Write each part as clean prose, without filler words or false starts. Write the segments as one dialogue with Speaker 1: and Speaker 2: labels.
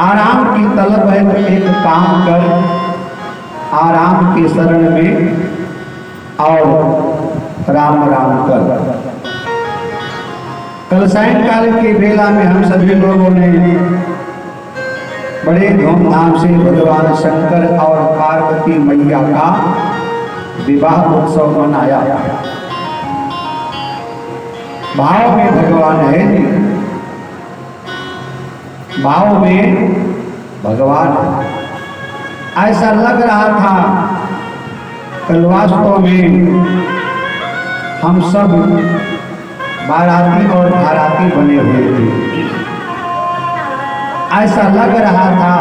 Speaker 1: आराम की तलब है तो एक काम कर, आराम के शरण में और राम राम कर। कल सायंकाल की बेला में हम सभी लोगों ने बड़े धूमधाम से भगवान शंकर और पार्वती मैया का विवाह उत्सव मनाया। भाव में भगवान है, भाव में भगवान है। ऐसा लग रहा था कल वास्तव में हम सब बाराती और बाराती बने हुए थे। ऐसा लग रहा था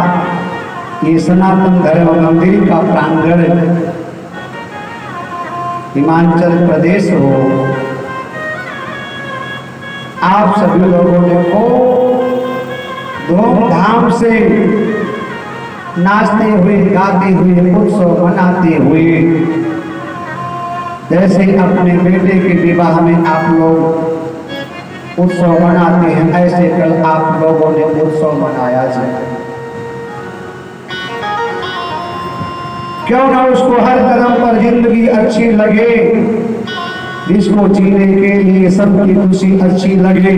Speaker 1: कि सनातन धर्म मंदिर का प्रांगण हिमाचल प्रदेश हो। आप सभी लोगों ने को धूमधाम से नाचते हुए, गाते हुए, उत्सव मनाते हुए, जैसे अपने बेटे के विवाह में आप लोग उत्सव मनाते हैं, ऐसे कल आप लोगों ने उत्सव मनाया जाए। क्यों ना उसको हर कदम पर जिंदगी अच्छी लगे, जिसको जीने के लिए सबकी खुशी अच्छी लगे,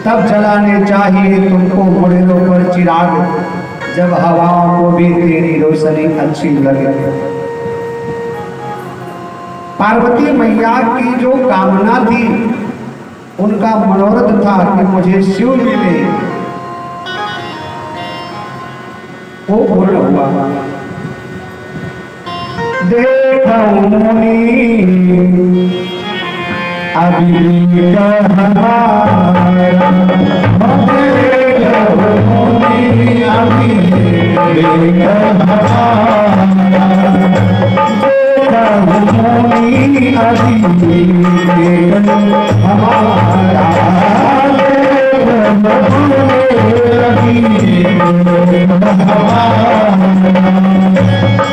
Speaker 1: तब जलाने चाहिए तुमको घोड़ों पर चिराग, जब हवाओं को भी तेरी रोशनी अच्छी लगे। पार्वती मैया की जो कामना थी, उनका मनोरथ था कि मुझे शिव मिले, वो पूर्ण हुआ। देखो मुनि अभी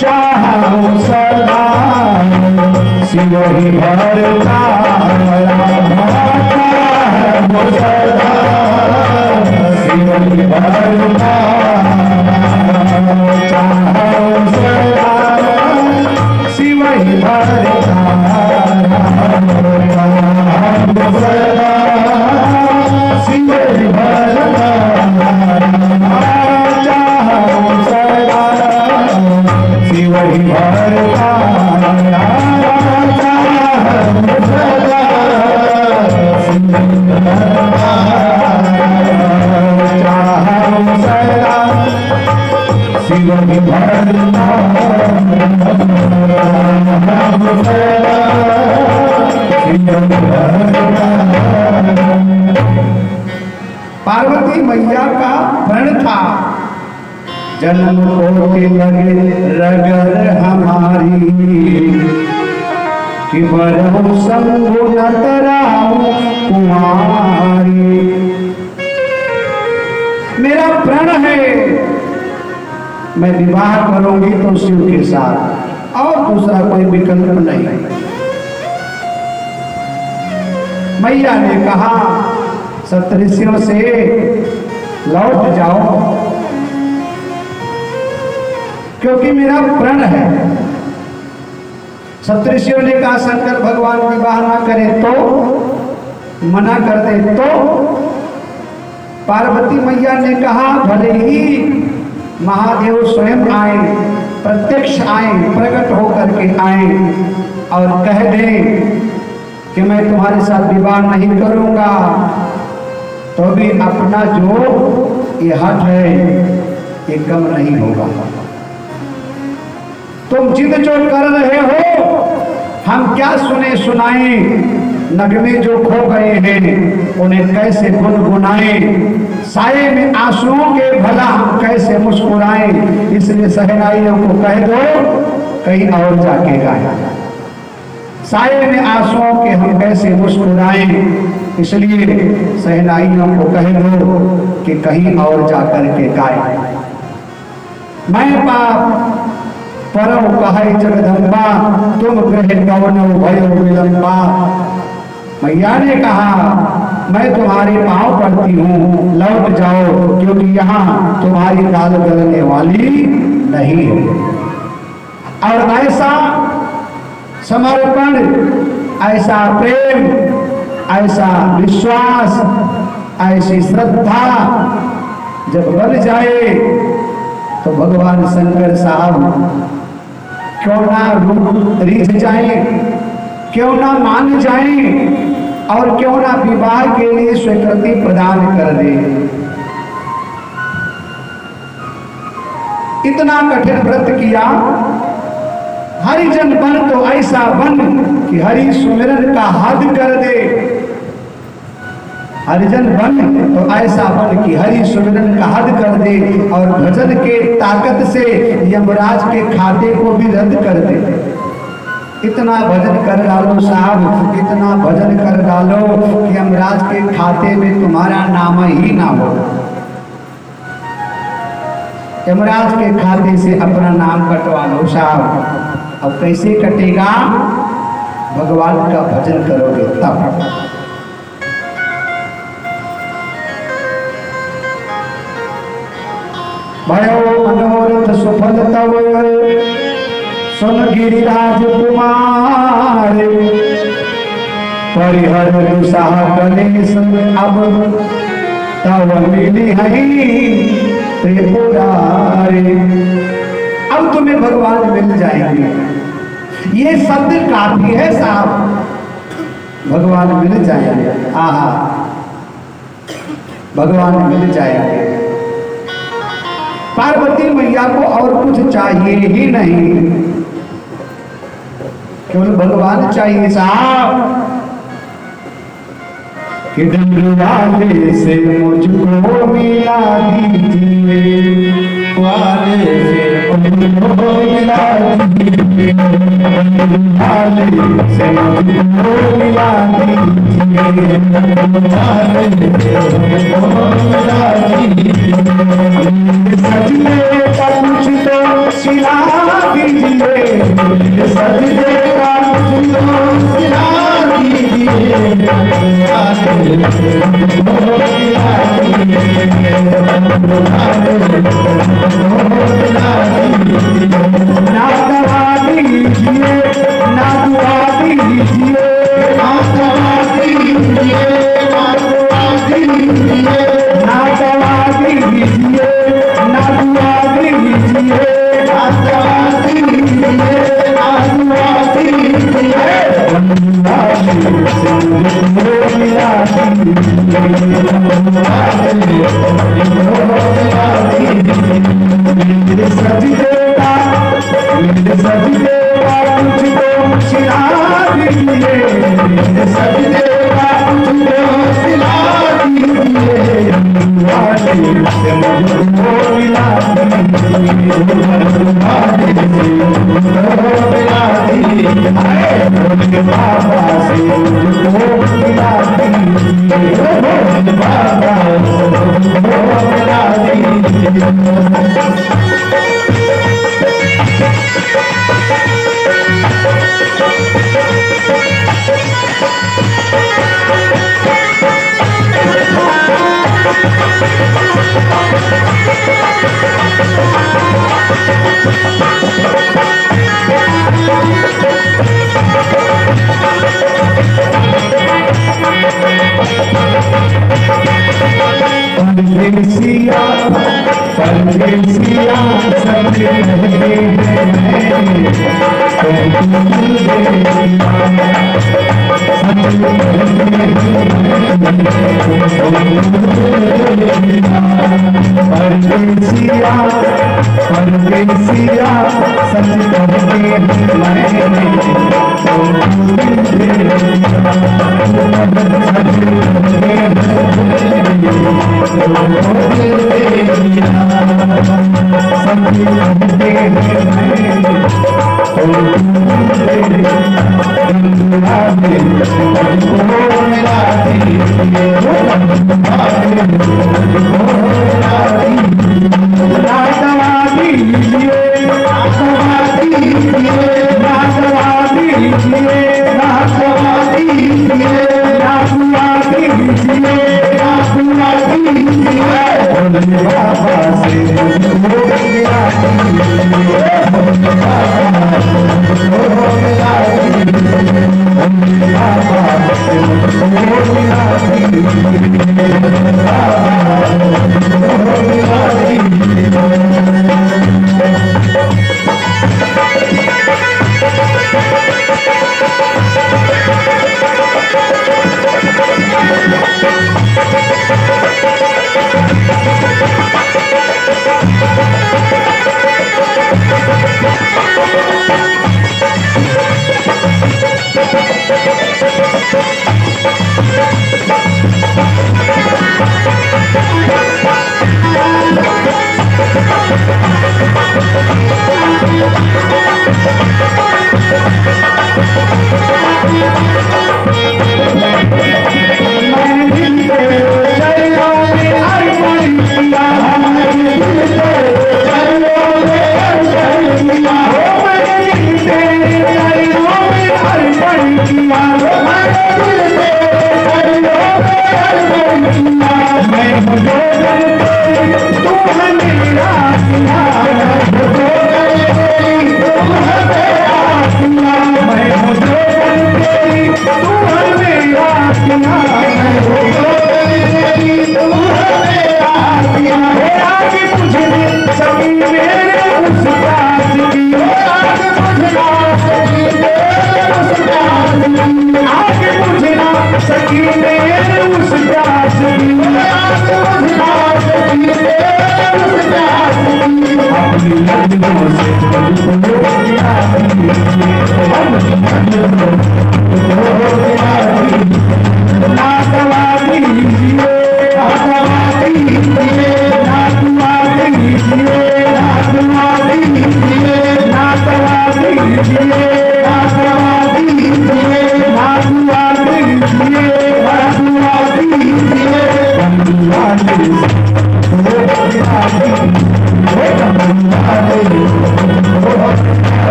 Speaker 1: चाहो सदा शिव ही भरता, शिव ही भरता, चाहो सदा शिव ही भरता, शिव ही भरता, चाहो सदा शिव ही भरता, शिव ही भरता, शिव ही भरता। पार्वती मैया का प्रण था, जन्म होते लगे रगर हमारी, कि बरहु संगु न तराऊं कुंवारी। मेरा प्रण है, मैं विवाह करूंगी तो शिव के साथ, और दूसरा कोई विकल्प नहीं। मैया ने कहा सप्तऋषियों से लौट जाओ, क्योंकि मेरा प्रण है। सप्तऋषियों ने कहा शंकर भगवान विवाह ना करे तो, मना कर दे तो। पार्वती मैया ने कहा भले ही महादेव स्वयं आए, प्रत्यक्ष आए, प्रकट होकर के आए और कह दें कि मैं तुम्हारे साथ विवाह नहीं करूंगा, तो भी अपना जो ये हट है ये कम नहीं होगा। तुम जिद जो कर रहे हो, हम क्या सुने सुनाएं, नगमे जो खो गए हैं उन्हें कैसे गुनगुनाएं, साये में आंसुओं के भला हम कैसे मुस्कुराएं। इसलिए सहनाइयों को कह दो कहीं और जाके गाएं, साये में आंसुओं के हम कैसे मुस्कुराएं। इसलिए सहनाइयों को कह दो कि कहीं और जाकर के गाएं। मैं पाप परौ कहे जगदम्बा, तुम ग्रह कवनो भयो विलंबा। मैया ने कहा मैं तुम्हारे पांव पड़ती हूँ, लौट जाओ, क्योंकि यहाँ तुम्हारी दाल गलने वाली नहीं है। और ऐसा समर्पण, ऐसा प्रेम, ऐसा विश्वास, ऐसी श्रद्धा जब बन जाए तो भगवान शंकर साहब क्यों ना रिझ जाए, क्यों ना मान जाए, और क्यों ना विवाह के लिए स्वीकृति प्रदान कर दे। इतना कठिन व्रत किया। हरिजन बन तो ऐसा बन कि हरि सुमिरन का हद कर दे। हरिजन बन तो ऐसा बन कि हरि सुमिरन का हद कर दे, और भजन के ताकत से यमराज के खाते को भी रद्द कर दे। इतना भजन कर डालो साहब, इतना भजन कर डालो कि यमराज के खाते में तुम्हारा नाम ही ना हो। यमराज के खाते से अपना नाम कटवा लो साहब। अब कैसे कटेगा? भगवान का भजन करोगे तब। भयो मनोरथ सफल तव, सुन गिरिराज कुमार, परिहर दुसाह कलेश अब तव मिली है त्रिपुरारी। अब तुम्हें भगवान मिल जाएंगे, ये शब्द काफी है साहब। भगवान मिल जाएंगे, आहा भगवान मिल जाएंगे। पार्वती मैया को और कुछ चाहिए ही नहीं, केवल भगवान चाहिए साहब। कि डमरू वाले से मुझको मिला दीजिए, वाले से मुझको मिला दीजिए, वाले से मुझको मिला दीजिए, वाले से मुझको मिला दीजिए। सजने का कुछ तो सिला दीजिए, सजने का कुछ तो सिला दीजिए, ना दवा दीजिए, ना दुआ दीजिए, ना दवा दीजिए, ना दुआ दीजिए, ना दवा दीजिए, ना दुआ दीजिए, ना दवा दीजिए, ना दुआ दीजिए। सजदेगा कुछ तो सिला दीजिए, सजदेगा बाबा से मुझको मिला दीजिए, बाबा मुझको मिला दीजिए। परदेसिया परदेसिया सब रहते परदेसिया परदेसिया सच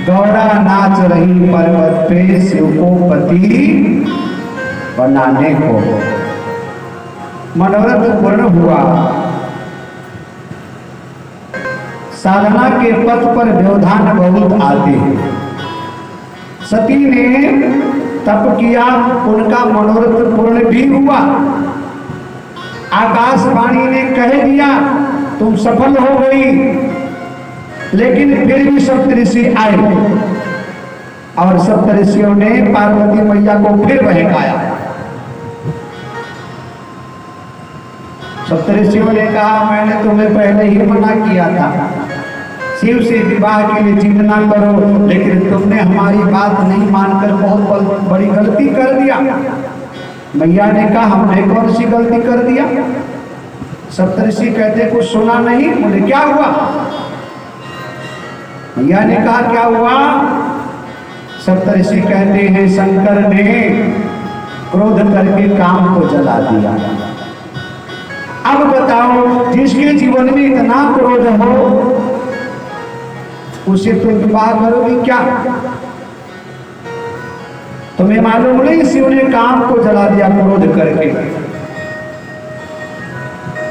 Speaker 1: गौड़ा नाच रही पर्वत पे शिव को पति बनाने को। मनोरथ पूर्ण हुआ। साधना के पथ पर व्यवधान बहुत आते हैं। सती ने तप किया, उनका मनोरथ पूर्ण भी हुआ। आकाशवाणी ने कह दिया तुम सफल हो गई, लेकिन फिर भी सप्तऋषि आए और सप्तऋषियों ने पार्वती मैया को फिर बहकाया। सप्तऋषियों ने कहा मैंने तुम्हें पहले ही मना किया था, शिव से विवाह के लिए जिद ना करो, लेकिन तुमने हमारी बात नहीं मानकर बहुत बड़ी गलती कर दिया। मैया ने कहा हमने कौन सी गलती कर दिया? सप्तऋषि कहते कुछ सुना नहीं? बोले क्या हुआ? मैया ने कहा क्या हुआ? सप्तऋषि कहते हैं शंकर ने क्रोध करके काम को जला दिया। अब बताओ जिसके जीवन में इतना क्रोध हो उसे तुम विवाह करोगी क्या? तुम्हें मालूम नहीं शिव ने काम को जला दिया क्रोध करके।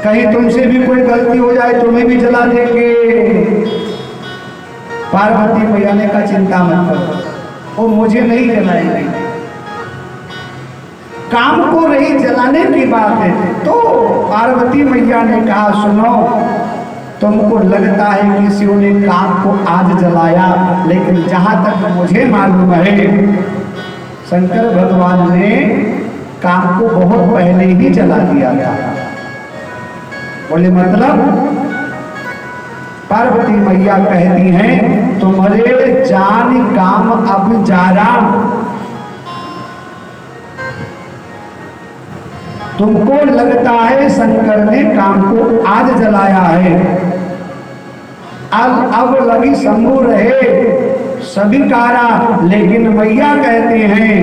Speaker 1: कहीं तुमसे भी कोई गलती हो जाए तुम्हें भी जला देंगे। पार्वती मैया ने कहा चिंता मत करो, वो मुझे नहीं जलाएंगे। काम को नहीं जलाने की बात है तो पार्वती मैया ने कहा सुनो, तुमको लगता है कि शिव ने काम को आज जलाया, लेकिन जहां तक मुझे मालूम है शंकर भगवान ने काम को बहुत पहले ही जला दिया था। बोले मतलब? पार्वती मैया कहती हैं तुम्हारे जान काम अब जारा, तुमको लगता है शंकर ने काम को आज जलाया है, अब लगी शंभु रहे सभी कारा, लेकिन मैया कहते हैं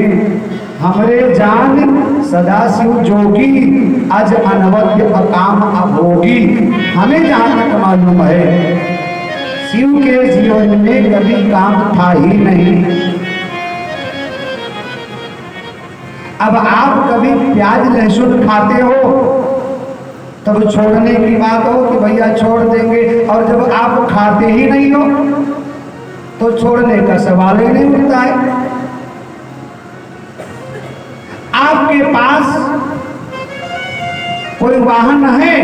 Speaker 1: हमरे जान सदाशिव जोगी, आज अनवद्य अकाम अभोगी। हमें जहां तक मालूम है शिव के जीवन में कभी काम था ही नहीं। अब आप कभी प्याज लहसुन खाते हो तब छोड़ने की बात हो कि भैया छोड़ देंगे, और जब आप खाते ही नहीं हो तो छोड़ने का सवाल ही नहीं उठता है। आपके पास कोई वाहन है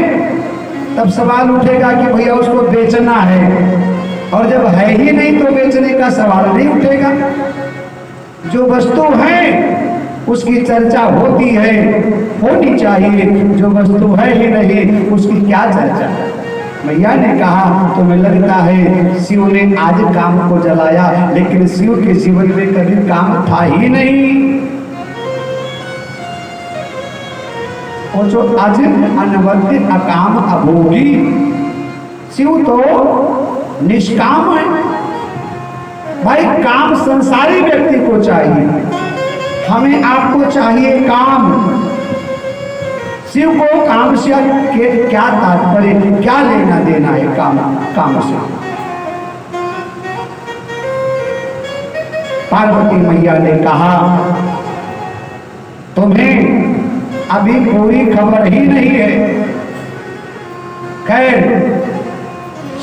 Speaker 1: तब सवाल उठेगा कि भैया उसको बेचना है, और जब है ही नहीं तो बेचने का सवाल नहीं उठेगा। जो वस्तु है उसकी चर्चा होती है, होनी चाहिए, जो वस्तु है ही नहीं उसकी क्या चर्चा। मैया ने कहा तुम्हें लगता है शिव ने आज काम को जलाया, लेकिन शिव के जीवन में कभी काम था ही नहीं। और जो आज अनवद्य अकाम अभोगी, शिव तो निष्काम है। भाई काम संसारी व्यक्ति को चाहिए, हमें आपको चाहिए काम। शिव को काम से क्या तात्पर्य, क्या लेना देना है काम से? पार्वती मैया ने कहा तुम्हें अभी पूरी खबर ही नहीं है। खैर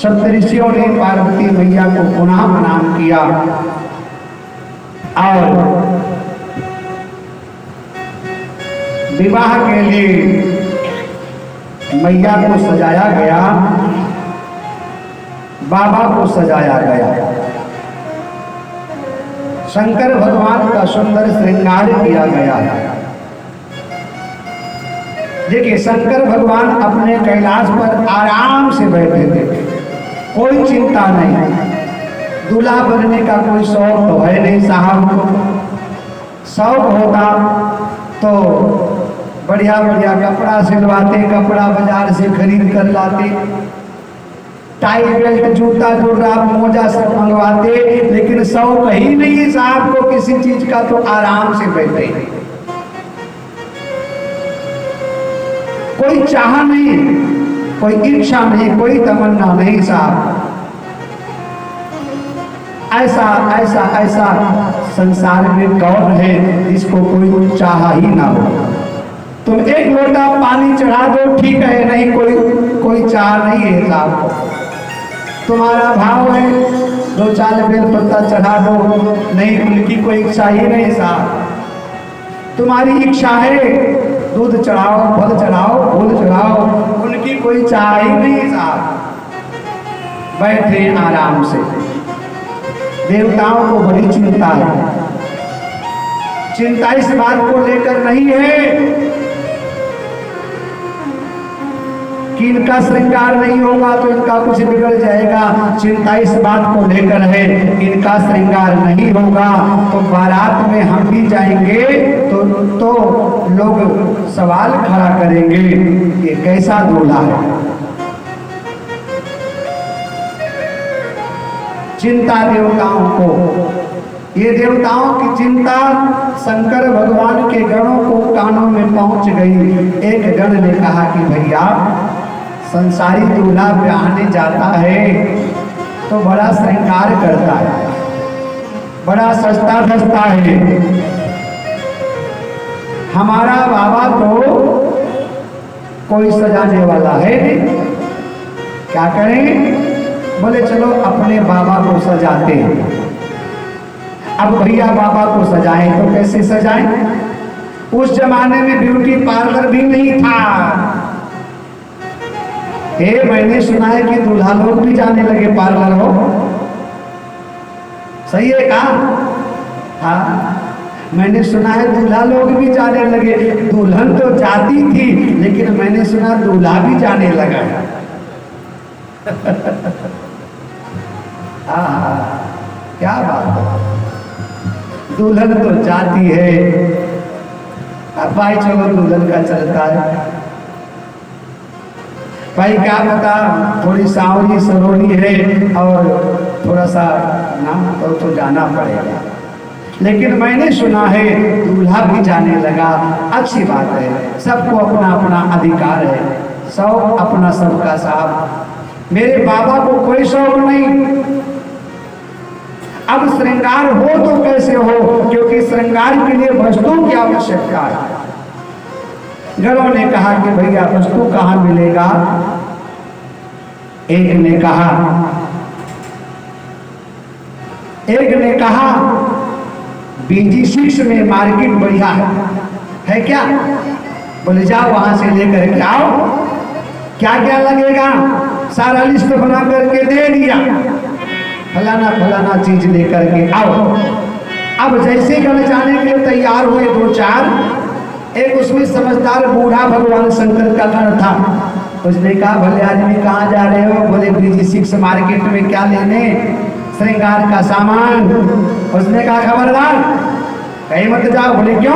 Speaker 1: सप्तऋषियों ने पार्वती मैया को पुनः प्रणाम किया और विवाह के लिए मैया को सजाया गया, बाबा को सजाया गया। शंकर भगवान का सुंदर श्रृंगार किया गया। देखिए शंकर भगवान अपने कैलाश पर आराम से बैठे थे, कोई चिंता नहीं। दूल्हा बनने का कोई शौक तो है नहीं साहब को। शौक होता तो बढ़िया बढ़िया कपड़ा सिलवाते, कपड़ा बाजार से खरीद कर लाते, टाई बेल्ट जूता जुराब मोजा सब मंगवाते, लेकिन शौक ही नहीं है साहब को किसी चीज का, तो आराम से बैठे। कोई चाह नहीं, कोई इच्छा नहीं, कोई तमन्ना नहीं साहब। ऐसा ऐसा ऐसा संसार में कौन है जिसको कोई चाहा ही ना हो। तुम एक लोटा पानी चढ़ा दो ठीक है, नहीं कोई चाह नहीं है साहब। तुम्हारा भाव है 2-4 बेल पत्ता चढ़ा दो, नहीं उनकी कोई इच्छा ही नहीं साहब। तुम्हारी इच्छा है दूध चढ़ाओ, फल चढ़ाओ, फूल चढ़ाओ, उनकी कोई चाह ही नहीं साहब। बैठे आराम से। देवताओं को बड़ी चिंता है। चिंता इस बात को लेकर नहीं है कि इनका श्रृंगार नहीं होगा तो इनका कुछ बिगड़ जाएगा। चिंता इस बात को लेकर है इनका श्रृंगार नहीं होगा तो बारात में हम भी जाएंगे तो लोग सवाल खड़ा करेंगे ये कैसा दूल्हा है। चिंता देवताओं को, ये देवताओं की चिंता शंकर भगवान के गणों को कानों में पहुंच गई। एक गण ने कहा कि भैया संसारी दूल्हा ब्याहने जाता है तो बड़ा श्रृंगार करता है, बड़ा सस्ता धसता है। हमारा बाबा तो कोई सजाने वाला है नहीं, क्या करें? बोले चलो अपने बाबा को सजाते हैं। अब भैया बाबा को सजाएं तो कैसे सजाएं? उस जमाने में ब्यूटी पार्लर भी नहीं था। मैंने सुना है कि दूल्हा लोग भी जाने लगे पार्लर हो, सही है कहा? हाँ, मैंने सुना है दूल्हा लोग भी जाने लगे। दुल्हन तो जाती थी लेकिन मैंने सुना दूल्हा भी जाने लगा। हाँ, क्या बात है। दुल्हन तो जाती है। अब भाई चलो दुल्हन का चलता है। भाई क्या बता, थोड़ी सावरी सरोनी है और थोड़ा सा ना तो जाना पड़ेगा। लेकिन मैंने सुना है दूल्हा भी जाने लगा। अच्छी बात है, सबको अपना अपना अधिकार है, सब अपना सबका साहब। मेरे बाबा को कोई शौक नहीं। अब श्रृंगार हो तो कैसे हो, क्योंकि श्रृंगार के लिए वस्तुओं की आवश्यकता है। गणों ने कहा कि भैया वस्तु कहाँ मिलेगा? एक ने कहा BG6 में मार्केट बढ़िया है क्या? बोले जाओ वहां से लेकर के आओ। क्या क्या लगेगा सारा लिस्ट बना करके दे दिया, फलाना फलाना चीज लेकर के आओ। अब जैसे गण जाने के लिए तैयार हुए 2-4, एक उसमें समझदार बूढ़ा भगवान शंकर का गण था। उसने कहा भले आदमी कहाँ जा रहे हो? बोले BG6 मार्केट में। क्या लेने? श्रृंगार का सामान। उसने कहा खबरदार कहीं मत जाओ। बोले क्यों?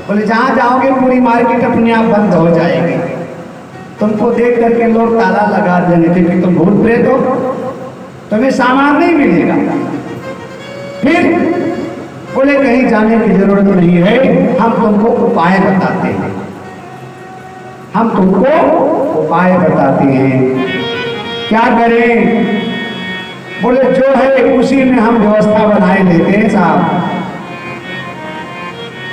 Speaker 1: बोले जहाँ जाओगे पूरी मार्केट अपने आप बंद हो जाएगी, तुमको देख करके लोग ताला लगा देंगे क्योंकि तुम भूत प्रेत हो, तुम्हें सामान नहीं मिलेगा। फिर बोले कहीं जाने की जरूरत नहीं है, हम तुमको उपाय बताते हैं। हम तुमको उपाय बताते हैं, क्या करें? बोले जो है उसी में हम व्यवस्था बनाए लेते हैं साहब।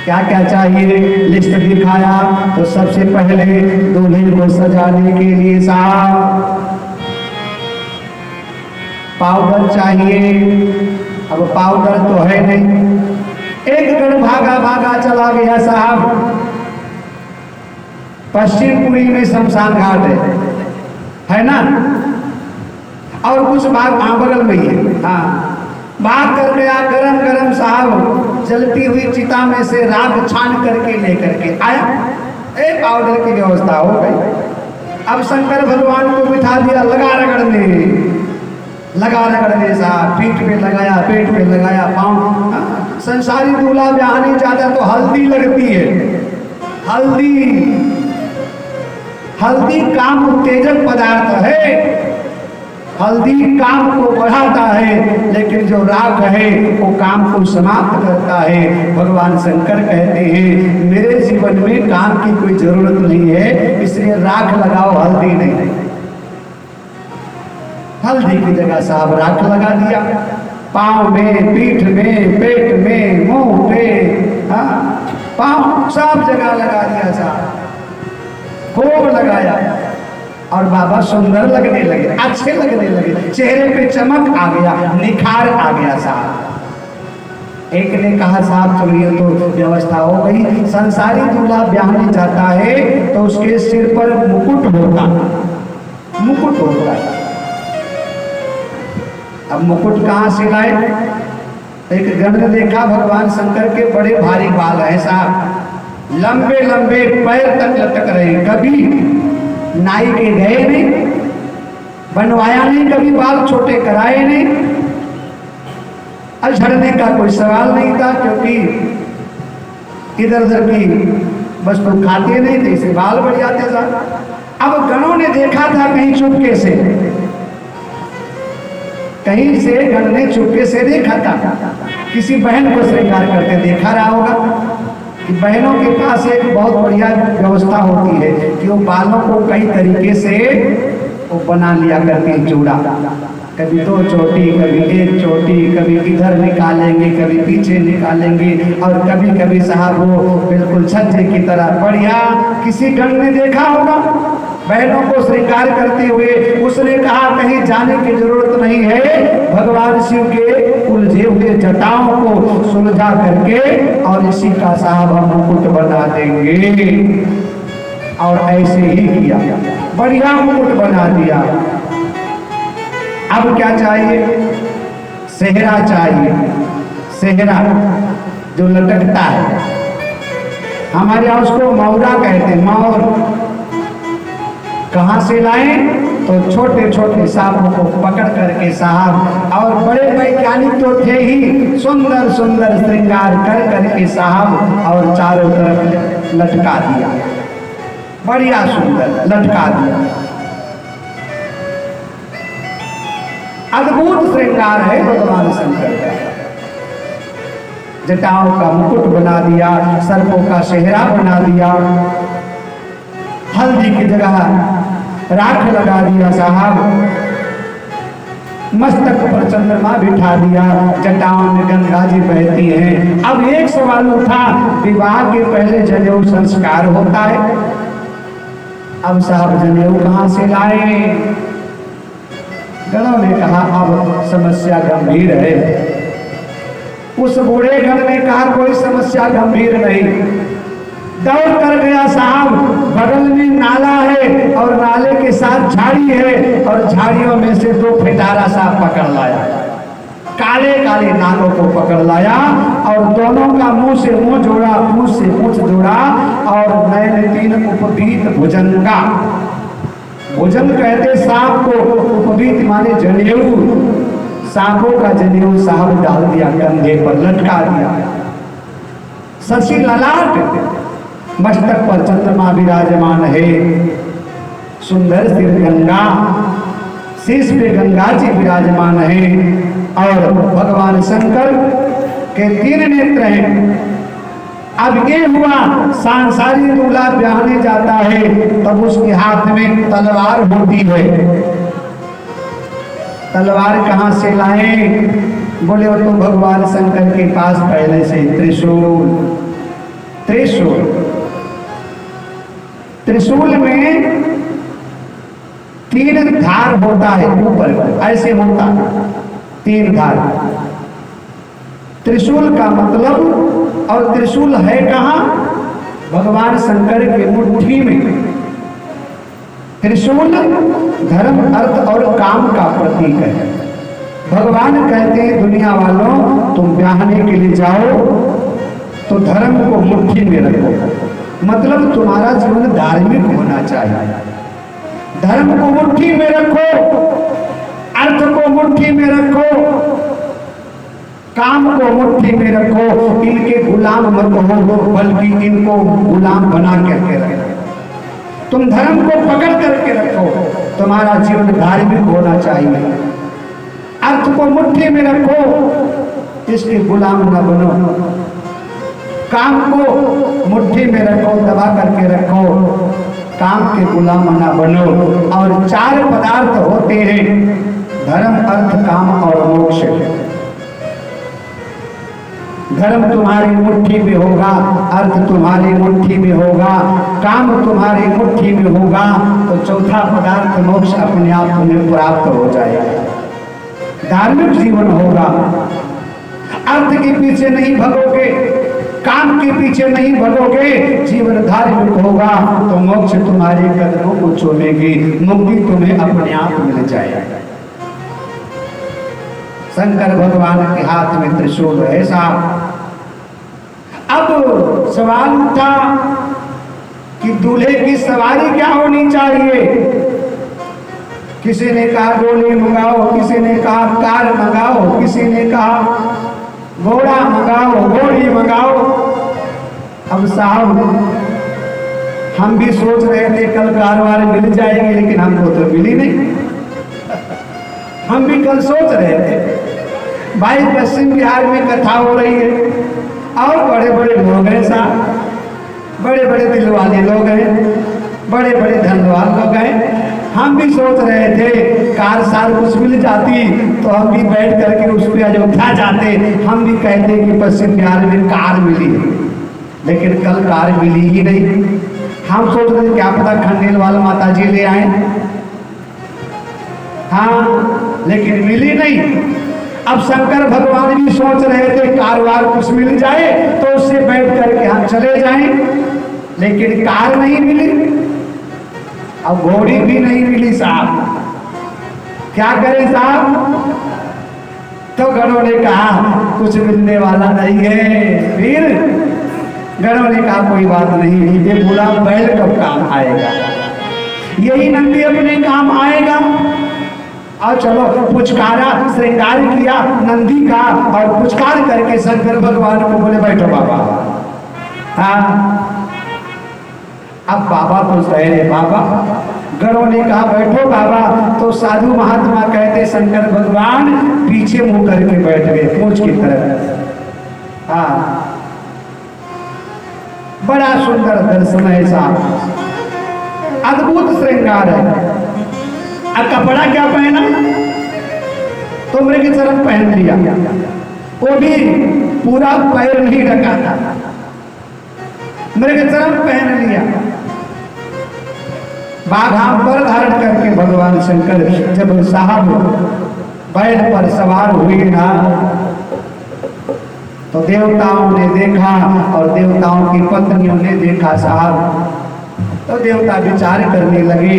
Speaker 1: क्या क्या चाहिए लिस्ट दिखाया तो सबसे पहले दूल्हे को सजाने के लिए साहब पाउडर चाहिए। अब पाउडर तो है नहीं। एक गण भागा भागा चला गया साहब। पश्चिमपुरी में शमशान घाट है ना, और कुछ भाग बगल में ही है। हाँ, भाग कर गया गरम गरम साहब जलती हुई चिता में से राख छान करके लेकर के आया। पाउडर की व्यवस्था हो गई। अब शंकर भगवान को बिठा दिया लगा रगड़ने साहब। पीठ पे लगाया, पेट पे लगाया, पाँव। संसारी दूल्हा ब्याहने जाता तो हल्दी लगती है। हल्दी काम उत्तेजक पदार्थ है, हल्दी काम को बढ़ाता है, लेकिन जो राख है वो काम को समाप्त करता है। भगवान शंकर कहते हैं मेरे जीवन में काम की कोई जरूरत नहीं है, इसलिए राख लगाओ, हल्दी नहीं। हल्दी की जगह साहब राख लगा दिया। पाँव में, पीठ में, पेट में, मुंह पे, हाँ पाँव सब जगह लगा दिया साहब, खूब लगाया और बाबा सुंदर लगने लगे, अच्छे लगने लगे, चेहरे पे चमक आ गया, निखार आ गया साहब। एक ने कहा साहब चलो ये तो व्यवस्था हो गई, संसारी दूल्हा ब्याहने जाता है तो उसके सिर पर मुकुट होता, मुकुट होता है। अब मुकुट कहाँ से लाए? एक गण ने देखा भगवान शंकर के बड़े भारी बाल है साहब, लंबे लंबे पैर तक लटक रहे, कभी नाई के गए नहीं, बनवाया नहीं, कभी बाल छोटे कराए नहीं, झड़ने का कोई सवाल नहीं था क्योंकि इधर उधर की वस्तु खाते नहीं थे, इसे बाल बढ़ जाते था। अब गणों ने देखा था कहीं चुपके से, कहीं से गण ने चुपके से देखा था, किसी बहन को श्रृंगार करते देखा रहा होगा कि बहनों के पास एक बहुत बढ़िया व्यवस्था होती है कि वो बालों को कई तरीके से वो बना लिया करती है, जोड़ा, कभी दो चोटी, कभी एक चोटी, कभी इधर निकालेंगे, कभी पीछे निकालेंगे, और कभी कभी साहब वो बिल्कुल छज्जे की तरह बढ़िया। किसी गण ने देखा होगा बहनों को श्रृंगार करते हुए, उसने कहा कहीं जाने की जरूरत नहीं है, भगवान शिव के उलझे हुए जटाओं को सुलझा करके और इसी का साहब हम मुकुट बना देंगे। और ऐसे ही किया, बढ़िया मुकुट बना दिया। अब क्या चाहिए? सेहरा चाहिए, सेहरा जो लटकता है, हमारे यहाँ उसको मौरा कहते हैं, मौर। कहाँ से लाए? तो छोटे छोटे सांपों को पकड़ करके साहब, और बड़े वैज्ञानिक तो थे ही, सुंदर सुंदर श्रृंगार कर करके साहब और चारों तरफ लटका दिया, बढ़िया सुंदर लटका दिया। अद्भुत श्रृंगार है भगवान शंकर का। जटाओं का मुकुट बना दिया, सर्पों का सेहरा बना दिया, हल्दी की जगह राख लगा दिया साहब, मस्तक पर चंद्रमा बिठा दिया, जटाओं में गंगा जी बहती हैं। अब एक सवाल उठा, विवाह के पहले जनेऊ संस्कार होता है, अब साहब जनेऊ कहां से लाए? गणों ने कहा अब समस्या गंभीर है। उस बूढ़े गण ने कहा कोई समस्या गंभीर नहीं, दौड़ कर गया साहब, बगल में नाला है और नाले के साथ झाड़ी है, और झाड़ियों में से दो फिटारा साहब पकड़ लाया, काले काले नालों को पकड़ लाया, और दोनों का मुंह से मुंह जोड़ा, पूंछ से पूंछ जोड़ा, और नयन तीन उपवीत भुजंगा, भुजंग कहते सांप को, उपवीत माने जनेऊ, सांपों का जनेऊ साहब डाल दिया, कंधे पर लटका दिया, शशि ललाट, मस्तक पर चंद्रमा विराजमान है, सुंदर सिर गंगा, शीश पे गंगा जी विराजमान है, और भगवान शंकर के तीन नेत्र हैं। अब ये हुआ सांसारिक दूल्हा ब्याहने जाता है तब उसके हाथ में तलवार होती है। तलवार कहां से लाए? बोले वो तो भगवान शंकर के पास पहले से त्रिशूल, त्रिशूल, त्रिशूल में तीन धार होता है, ऊपर ऐसे होता, तीन धार। त्रिशूल का मतलब, और त्रिशूल है कहां? भगवान शंकर की मुट्ठी में। त्रिशूल धर्म, अर्थ और काम का प्रतीक है। भगवान कहते हैं दुनिया वालों तुम ब्याहने के लिए जाओ तो धर्म को मुट्ठी में रखो, मतलब तुम्हारा जीवन धार्मिक होना चाहिए, धर्म को मुट्ठी में रखो, अर्थ को मुट्ठी में रखो, काम को मुट्ठी में रखो, इनके गुलाम मत हो, बल्कि इनको गुलाम बना करके रखो। तुम धर्म को पकड़ करके रखो, तुम्हारा जीवन धार्मिक होना चाहिए। अर्थ को मुट्ठी में रखो, इसके गुलाम न बनो। काम को मुट्ठी में रखो, दबा करके रखो, काम के गुलाम न बनो। और चार पदार्थ होते हैं, धर्म, अर्थ, काम और मोक्ष। धर्म तुम्हारी मुट्ठी में होगा, अर्थ तुम्हारी मुट्ठी में होगा, काम तुम्हारी मुट्ठी में होगा, तो चौथा पदार्थ मोक्ष अपने आप तुम्हें प्राप्त हो जाएगा। धार्मिक जीवन होगा, अर्थ के पीछे नहीं भगोगे, काम के पीछे नहीं भगोगे, जीवन धार्मिक होगा तो मोक्ष तुम्हारे कदमों को चूमेगी, मुक्ति तुम्हें अपने आप मिल जाएगी। शंकर भगवान के हाथ में त्रिशूल है साहब। अब सवाल उठा कि दूल्हे की सवारी क्या होनी चाहिए। किसी ने कहा गोली मंगाओ, किसी ने कहा कार मंगाओ, किसी ने कहा घोड़ा मंगाओ, घोड़ी मंगाओ। अब साहब हम भी सोच रहे थे कल कारवार मिल जाएगी, लेकिन हमको तो मिली नहीं। हम भी कल सोच रहे थे भाई पश्चिम बिहार में कथा हो रही है और बड़े बड़े लोग हैं साहब, बड़े बड़े दिल वाले लोग हैं, बड़े बड़े धनवान लोग हैं। हम भी सोच रहे थे कार सार कुछ मिल जाती तो हम भी बैठ करके उस पर अयोध्या जाते, हम भी कहते कि पश्चिम बिहार में कार मिली, लेकिन कल कार मिली ही नहीं। हम सोच रहे थे क्या पता खंडेलवाल माता जी ले आए, हाँ, लेकिन मिली नहीं। अब शंकर भगवान भी सोच रहे थे कारवार कुछ मिल जाए तो उससे बैठ करके हम चले जाएं, लेकिन कार नहीं मिली, अब घोड़ी भी नहीं मिली साहब। क्या करें साहब? तो गणों ने कहा कुछ मिलने वाला नहीं है। फिर गणों ने कहा कोई बात नहीं, ये बुरा बैल कब काम आएगा, यही नंदी अपने काम आएगा। और चलो पुचकारा, श्रृंगार किया नंदी का और पुचकार करके शंकर भगवान को बोले बैठो बाबा। हाँ, अब बाबा तो सहे बाबा, गणों ने कहा बैठो बाबा, तो साधु महात्मा कहते शंकर भगवान पीछे मुंह करके बैठ गए, पूंछ की तरफ। हाँ, बड़ा सुंदर दर्शन है साहब, अद्भुत श्रृंगार है। अब कपड़ा क्या पहना, तो मृग चरण पहन लिया, वो भी पूरा पैर नहीं ढका था, मृग चरण पहन लिया। बाघा पर धारण करके भगवान शंकर जब साहब बैल पर सवार हुए ना, तो देवताओं ने देखा और देवताओं की पत्नियों ने देखा साहब, तो देवता विचार करने लगे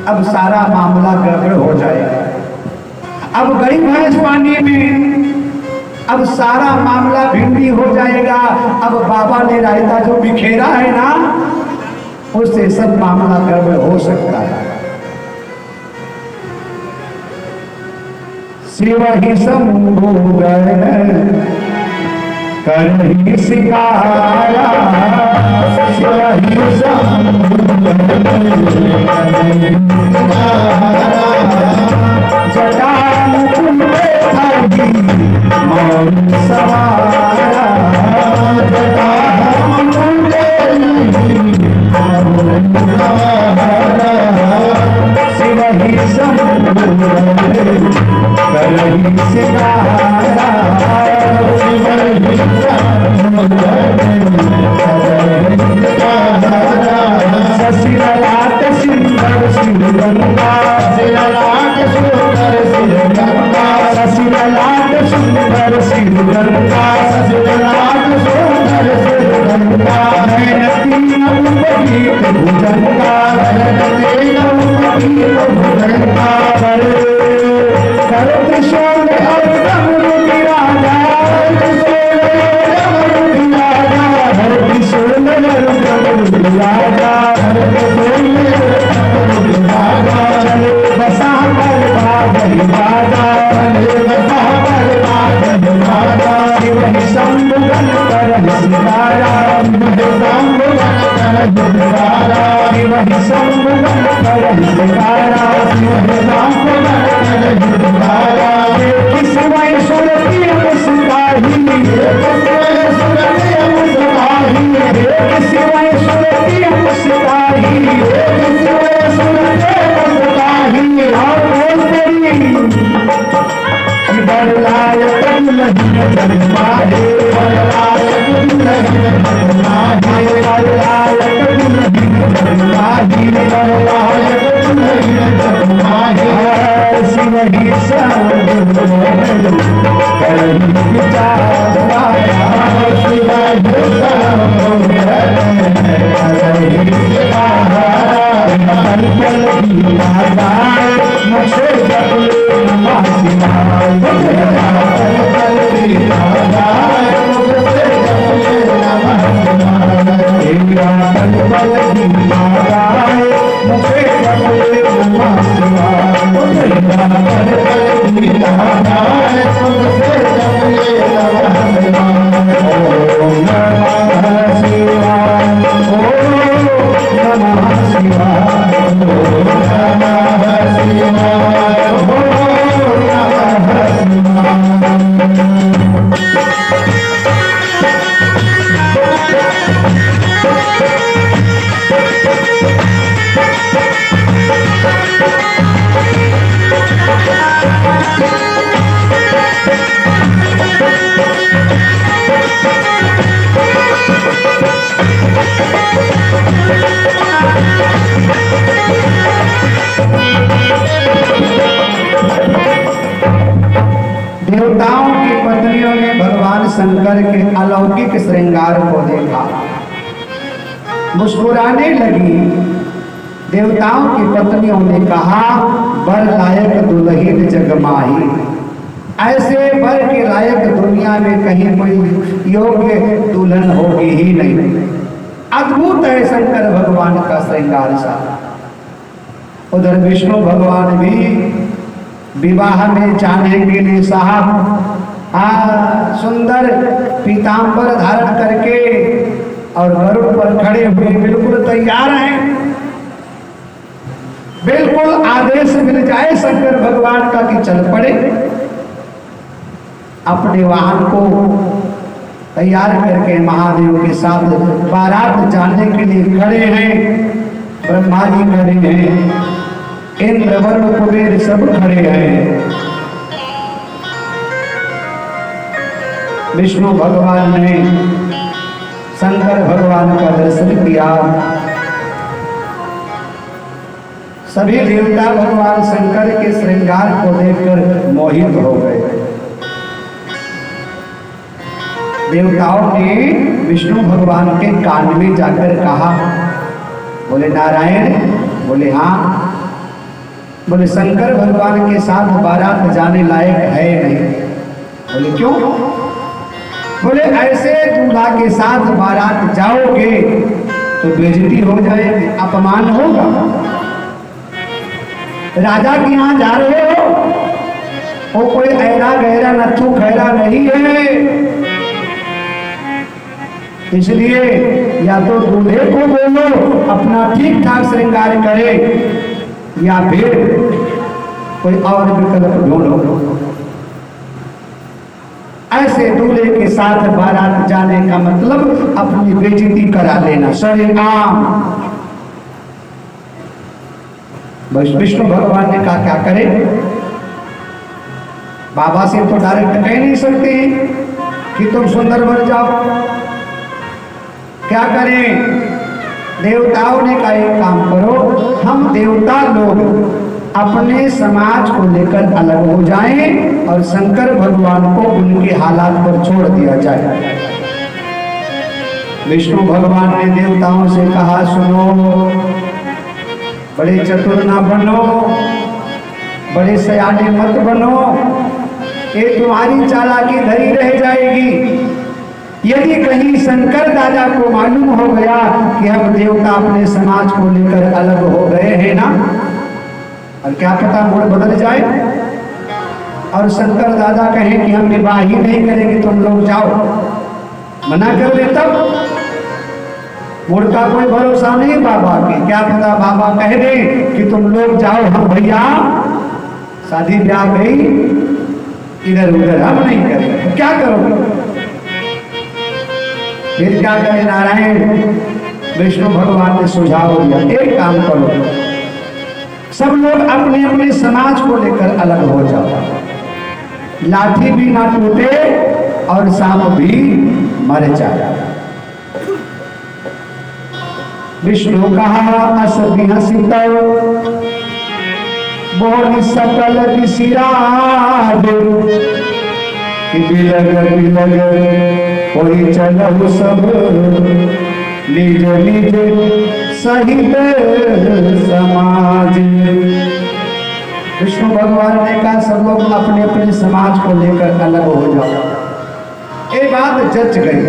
Speaker 1: अब सारा मामला गड़बड़ हो जाएगा। अब गई भैंस पानी में, अब सारा मामला भिंडी हो जाएगा। अब बाबा ने रायता जो बिखेरा है ना, उससे सब मामला गड़बड़ हो सकता है। शिव ही शंभु करही शिकारा, शिव ही शंभु जटान तुम्हे थी मौन सवारा, जटान तुम्हे मौन सवारा, शिव ही शंभु करही शिकारा, शिव ही शंभु सशिललाट सुंदर श्रीलंका, सशिललाट सुंदर श्रीलंका, सशिललाट सुंदर श्रीलंका, सशिललाट सुंदर श्रीलंका, नैनती नवगीत भुजंगा, नैनती नवगीत भुजंगा, कर त्रिशूल और डमरू की राजा, त्रिशूल और डमरू की राजा, बसा पर बाजरी बाजा, बसा पर बाजरी बाजा, शिव ही शंभु करहि शिकारा, शंभु करहि शिकारा, शिव ही शंभु करहि शिकारा, शिव ही शंभु करहि शिकारा, एक शिवाय सुरती मुस्काही, एक शिवाय सुरती मुस्काही, एक शिवाय सुरती मुस्काही, एक शिवाय सुरती मुस्काही, और बोल तेरी बड़लाय तन नहीं कर पाए। देवताओं की पत्नियों ने भगवान शंकर के अलौकिक श्रृंगार को देखा, मुस्कुराने लगी। देवताओं की पत्नियों ने कहा, वर लायक दुल्हीन जगमाही, ऐसे वर के लायक दुनिया में कहीं कोई योग्य दुल्हन होगी ही नहीं। अद्भुत है शंकर भगवान का श्रृंगार सा। उधर विष्णु भगवान भी विवाह में जाने के लिए साहब सुंदर पीतांबर धारण करके और गरुड़ पर खड़े हुए बिल्कुल तैयार हैं। बिल्कुल आदेश मिल जाए शंकर भगवान का कि चल पड़े। अपने वाहन को तैयार करके महादेव के साथ बारात जाने के लिए खड़े हैं। ब्रह्मा जी खड़े हैं, इंद्र वरुण कुबेर सब खड़े हैं। विष्णु भगवान ने शंकर भगवान का दर्शन किया। सभी देवता भगवान शंकर के श्रृंगार को देखकर मोहित हो गए। देवताओं ने विष्णु भगवान के कान में जाकर कहा, बोले नारायण, बोले हाँ। बोले शंकर भगवान के साथ बारात जाने लायक है नहीं। बोले क्यों? बोले ऐसे दूल्हा के साथ बारात जाओगे तो बेइज्जती हो जाएगी, अपमान होगा। राजा के यहाँ जा रहे हो, वो कोई ऐरा गहरा नथु खैरा नहीं है। इसलिए या तो दूल्हे को बोलो अपना ठीक ठाक श्रृंगार करे, या फिर कोई और विकल्प ढूंढो। ऐसे दूल्हे के साथ बारात जाने का मतलब अपनी बेइज्जती करा लेना सरेआम। विष्णु भगवान ने कहा क्या करें? बाबा से तो डायरेक्ट कह नहीं सकते कि तुम सुंदर बन जाओ, क्या करें? देवताओं ने कहा एक काम करो, हम देवता लोग अपने समाज को लेकर अलग हो जाएं और शंकर भगवान को उनके हालात पर छोड़ दिया जाए। विष्णु भगवान ने देवताओं से कहा, सुनो, बड़े चतुर ना बनो, बड़े सयाने मत बनो, ये तुम्हारी चालाकी धरी रह जाएगी। यदि कहीं शंकर दादा को मालूम हो गया कि हम देवता अपने समाज को लेकर अलग हो गए हैं ना, और क्या पता मूड बदल जाए और शंकर दादा कहें कि हम विवाह ही नहीं करेंगे, तुम लोग जाओ, मना कर ले, तब मूड का कोई भरोसा नहीं बाबा के। क्या पता बाबा कह दे कि तुम लोग जाओ, हम भैया शादी ब्याह गई, इधर उधर हम नहीं करेंगे। क्या करोगे? फिर क्या करे नारायण? विष्णु भगवान ने सुझाव दिया, एक काम करो, सब लोग अपने अपने समाज को लेकर अलग हो जाओ, लाठी भी ना टूटे और सांप भी मर जाए। विष्णु कहा अस बिहसित बोल सकल बिसिराज बिलग बिलग कोई चलहु सब निज निज सहित समाज। विष्णु भगवान ने कहा सब लोग अपने अपने समाज को लेकर अलग हो जाओ। ये बात जच गई।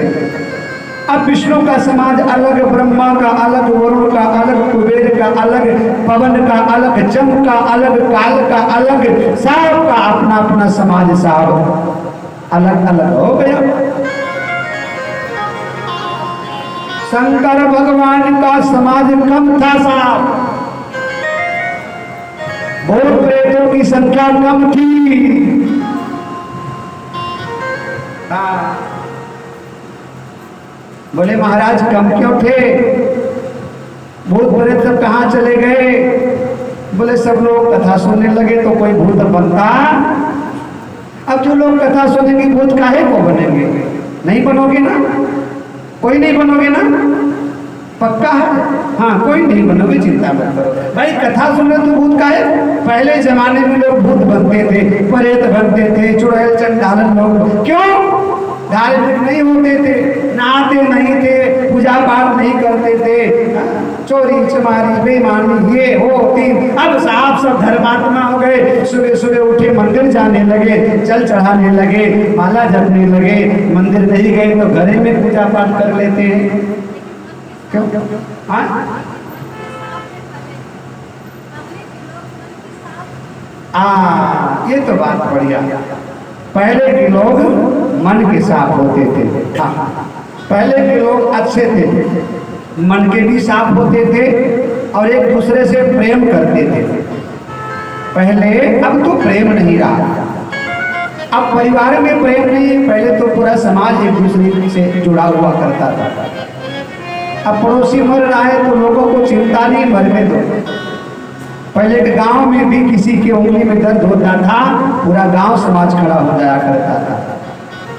Speaker 1: अब विष्णु का समाज अलग, ब्रह्मा का अलग, वरुण का अलग, कुबेर का अलग, पवन का अलग, जम का अलग, काल का अलग, सबका अपना अपना समाज साहब अलग अलग हो गया। शंकर भगवान का समाज कम था साहब, भूत प्रेतों की संख्या कम थी। बोले महाराज कम क्यों थे, भूत प्रेत सब कहाँ चले गए? बोले सब लोग कथा सुनने लगे तो कोई भूत बनता। अब जो लोग कथा सुनेंगे भूत काहे को बनेंगे? नहीं बनोगे ना, कोई नहीं बनोगे ना, पक्का है? हाँ कोई नहीं बनोगे, चिंता मत करो भाई। कथा सुन रहे तो भूत काहे? पहले जमाने में लोग भूत बनते थे, प्रेत बनते थे, चुड़ैल चंडालन लोग। क्यों? धार्मिक नहीं होते थे, नहाते नहीं थे, पूजा पाठ नहीं करते थे, चोरी चमारी बेईमानी ये हो तीन। अब साहब सब धर्मात्मा हो गए, सुबह सुबह उठे मंदिर जाने लगे, जल चढ़ाने लगे, माला जपने लगे। मंदिर नहीं गए तो घरे में पूजा पाठ कर लेते हैं। क्यों? ये तो बात बढ़िया। पहले के लोग मन के साफ होते थे। हाँ, पहले के लोग अच्छे थे, मन के भी साफ होते थे और एक दूसरे से प्रेम करते थे पहले। अब तो प्रेम नहीं रहा, अब परिवार में प्रेम नहीं। पहले तो पूरा समाज एक दूसरे से जुड़ा हुआ करता था। अब पड़ोसी मर रहा है तो लोगों को चिंता नहीं, मरने दो। पहले के गांव में भी किसी की उंगली में दर्द होता था, पूरा गांव समाज खड़ा हो जाया करता था।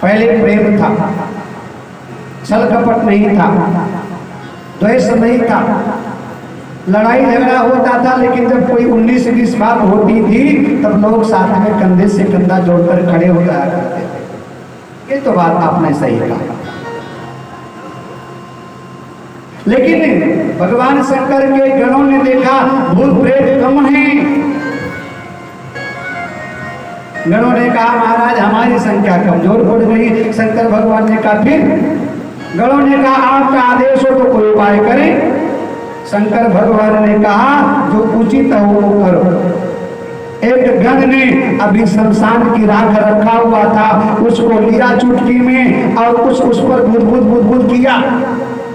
Speaker 1: पहले प्रेम था, छल कपट नहीं था, द्वेष नहीं था, लड़ाई झगड़ा होता था। लेकिन जब कोई 19-20 बात होती थी तब लोग साथ में कंधे से कंधा जोड़कर खड़े हो जाया करते थे। ये तो बात आपने सही कहा। लेकिन भगवान शंकर के गणों ने देखा भूत प्रेत कम हैं। गणों ने कहा महाराज हमारी संख्या कमजोर पड़ गई। शंकर भगवान ने कहा फिर? गणों ने कहा आपका आदेश हो तो कोई उपाय करें। शंकर भगवान ने कहा जो उचित हो वो करो। एक गण ने अभी शमशान की राख रखा हुआ था, उसको लिया चुटकी में और उस पर बुद किया,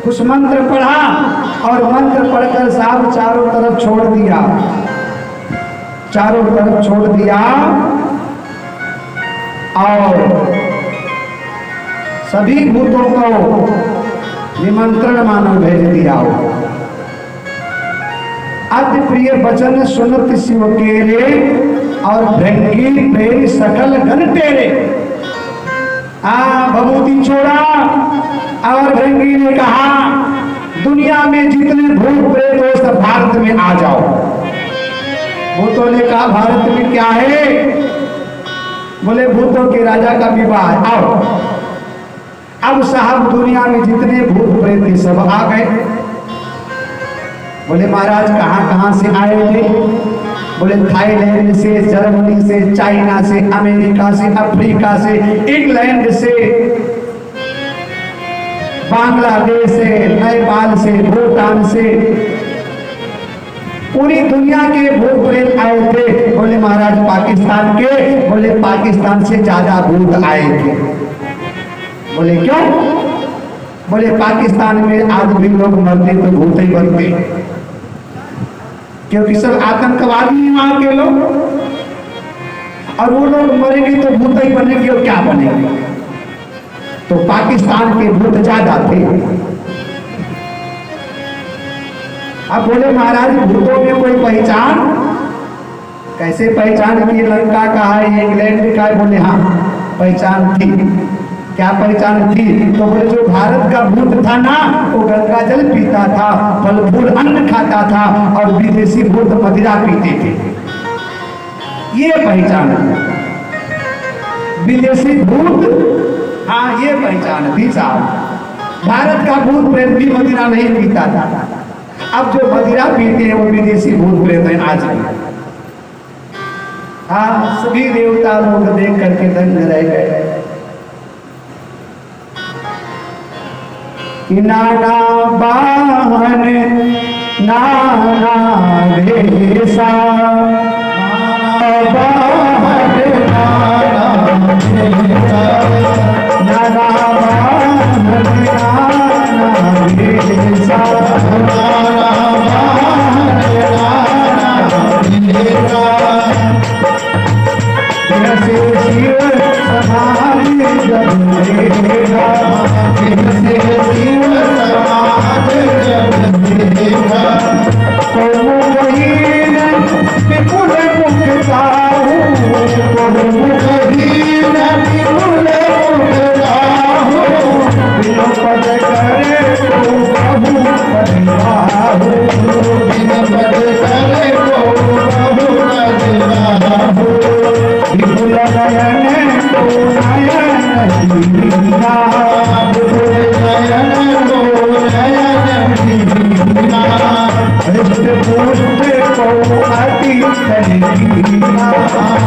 Speaker 1: कुछ मंत्र पढ़ा और मंत्र पढ़कर साहब चारों तरफ छोड़ दिया, चारों तरफ छोड़ दिया और सभी भूतों को निमंत्रण मानो भेज दिया। अति प्रिय वचन सुनत शिव केरे और भृंगी प्रेरी सकल गण तेरे। भभूति छोड़ा और भृंगी ने कहा दुनिया में जितने भूत प्रेत हो सब भारत में आ जाओ। भूतों ने कहा भारत में क्या है? बोले भूतों के राजा का विवाह, आओ। अब साहब दुनिया में जितने भूत प्रेत थे सब आ गए। बोले महाराज कहां कहां से आए थे? बोले थाईलैंड से, जर्मनी से, चाइना से, अमेरिका से, अफ्रीका से, इंग्लैंड से, बांग्लादेश से, नेपाल से, भूटान से, पूरी दुनिया के भूत प्रेत आए थे। बोले महाराज पाकिस्तान के? बोले पाकिस्तान से ज्यादा भूत आए थे। बोले क्यों? बोले पाकिस्तान में आज भी लोग मरते तो भूत ही बनते, क्योंकि सब आतंकवादी हैं वहां के लोग, और वो लोग मरेंगे तो भूत ही बनेंगे और क्या बनेंगे। तो पाकिस्तान के भूत ज्यादा थे। अब बोले महाराज भूतों में कोई पहचान? कैसे पहचान की? लंका का है, इंग्लैंड का है? बोले हाँ पहचान थी। क्या पहचान थी? तो बोले जो भारत का भूत था ना वो गंगा जल पीता था, फल फूल अन्न खाता था, और विदेशी भूत मदिरा पीते थे। ये पहचान विदेशी भूत, हाँ ये पहचान थी साहब। भारत का भूत प्रेत भी मदिरा नहीं पीता था। अब जो मदिरा पीते हैं वो विदेशी भूत प्रेत हैं आज भी। हाँ, सभी देवता लोग देख करके दंग रह गए। नाना बाहन नाना भेसा, नाना बाहन नाना भेसा, नाना बाहन नाना भेसा, नाना बाहन नाना भेसा। जैसे शिव समाधि जब देगा, जैसे शिव समाधि जब देगा, तो मुखहीन विपुल मुखता हूँ, तो मुखहीन विपुल मुखता हूँ, बिनु पद करे तो प्रभु परिवाहु, बिनु पद करे तो प्रभु परिवाहु। विपुल नयन को नयन दीना, विपुल नयन को नयन दीना, हृष्ट पुष्ट को अति तरीना,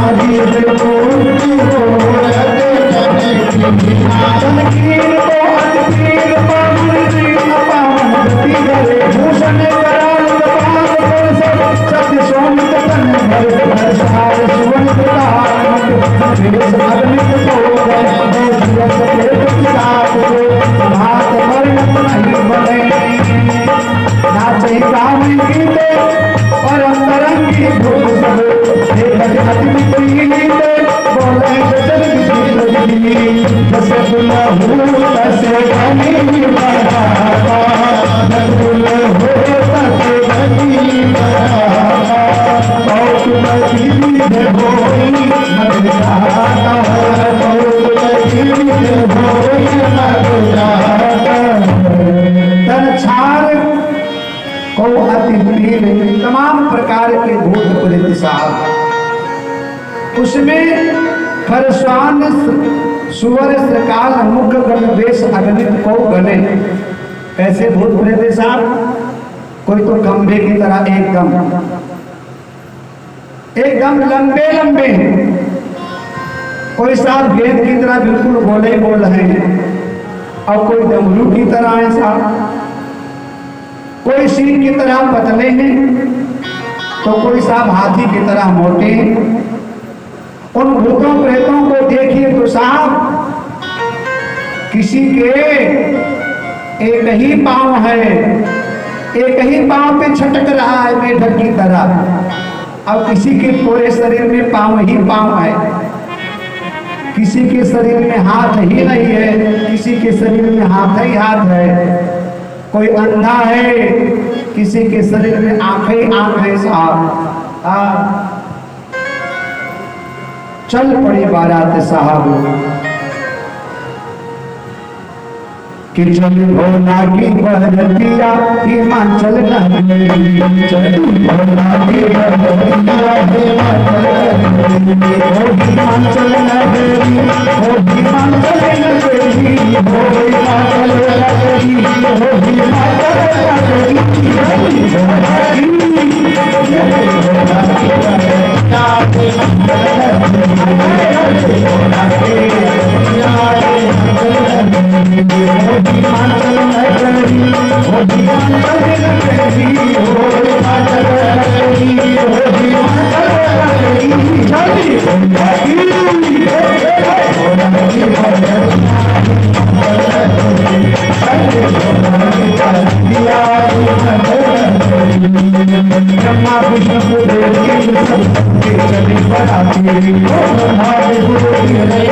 Speaker 1: हृष्ट पुष्ट को अति तरीना, संकीर्ण को अतिकीर्ण पावन अपावन गति करे, भूषण कराल पाद कर सब सत्य सोमित तन भर भर सार सुवन प्रकार देश अग्नित को गए, देश सफेद किताब को हाथ वर्णत नहीं बने, नाचे गावे गीते परम तरंगी धूप सब, एक अति प्रीते बोले गजल की जैसे दुल्हन तैसे बनी बराबा, दुल्हन तैसे बनी बराबा, और तुम जीवी होई मर जाता, और जीवी होई मर जाता। तन छार को अति प्रिय तमाम प्रकार के भूत प्रेत साहब, उसमें खरस्वान सुवर श्रकाल मुख गण वेश अगणित को गणे। कैसे भूत प्रेत साहब? कोई तो खंभे की तरह एकदम लंबे लंबे हैं, कोई साहब गेंद की तरह बिल्कुल गोले बोल रहे हैं, और कोई डमरू की तरह है साहब, कोई सिंह की तरह पतले हैं, तो कोई साहब हाथी की तरह मोटे हैं। उन भूतों प्रेतों को देखिए तो साहब किसी के एक ही पांव है, एक ही पांव पे छटक रहा है मेढक की तरह, अब किसी के पूरे शरीर में पांव ही पांव है, किसी के शरीर में हाथ ही नहीं है, किसी के शरीर में हाथ ही हाथ है, कोई अंधा है, किसी के शरीर में आंख ही आंख है साहब। चल पड़ी बारात साहब कि चल भोला की बहतिया हिमाचल नगरी, चल भोला की बहतिया हिमाचल नगरी, हो हिमाचल नगरी, हो हिमाचल नगरी, हो हिमाचल ब्रह्मा विष्णु देव चले बराती, ब्रह्मा विष्णु देव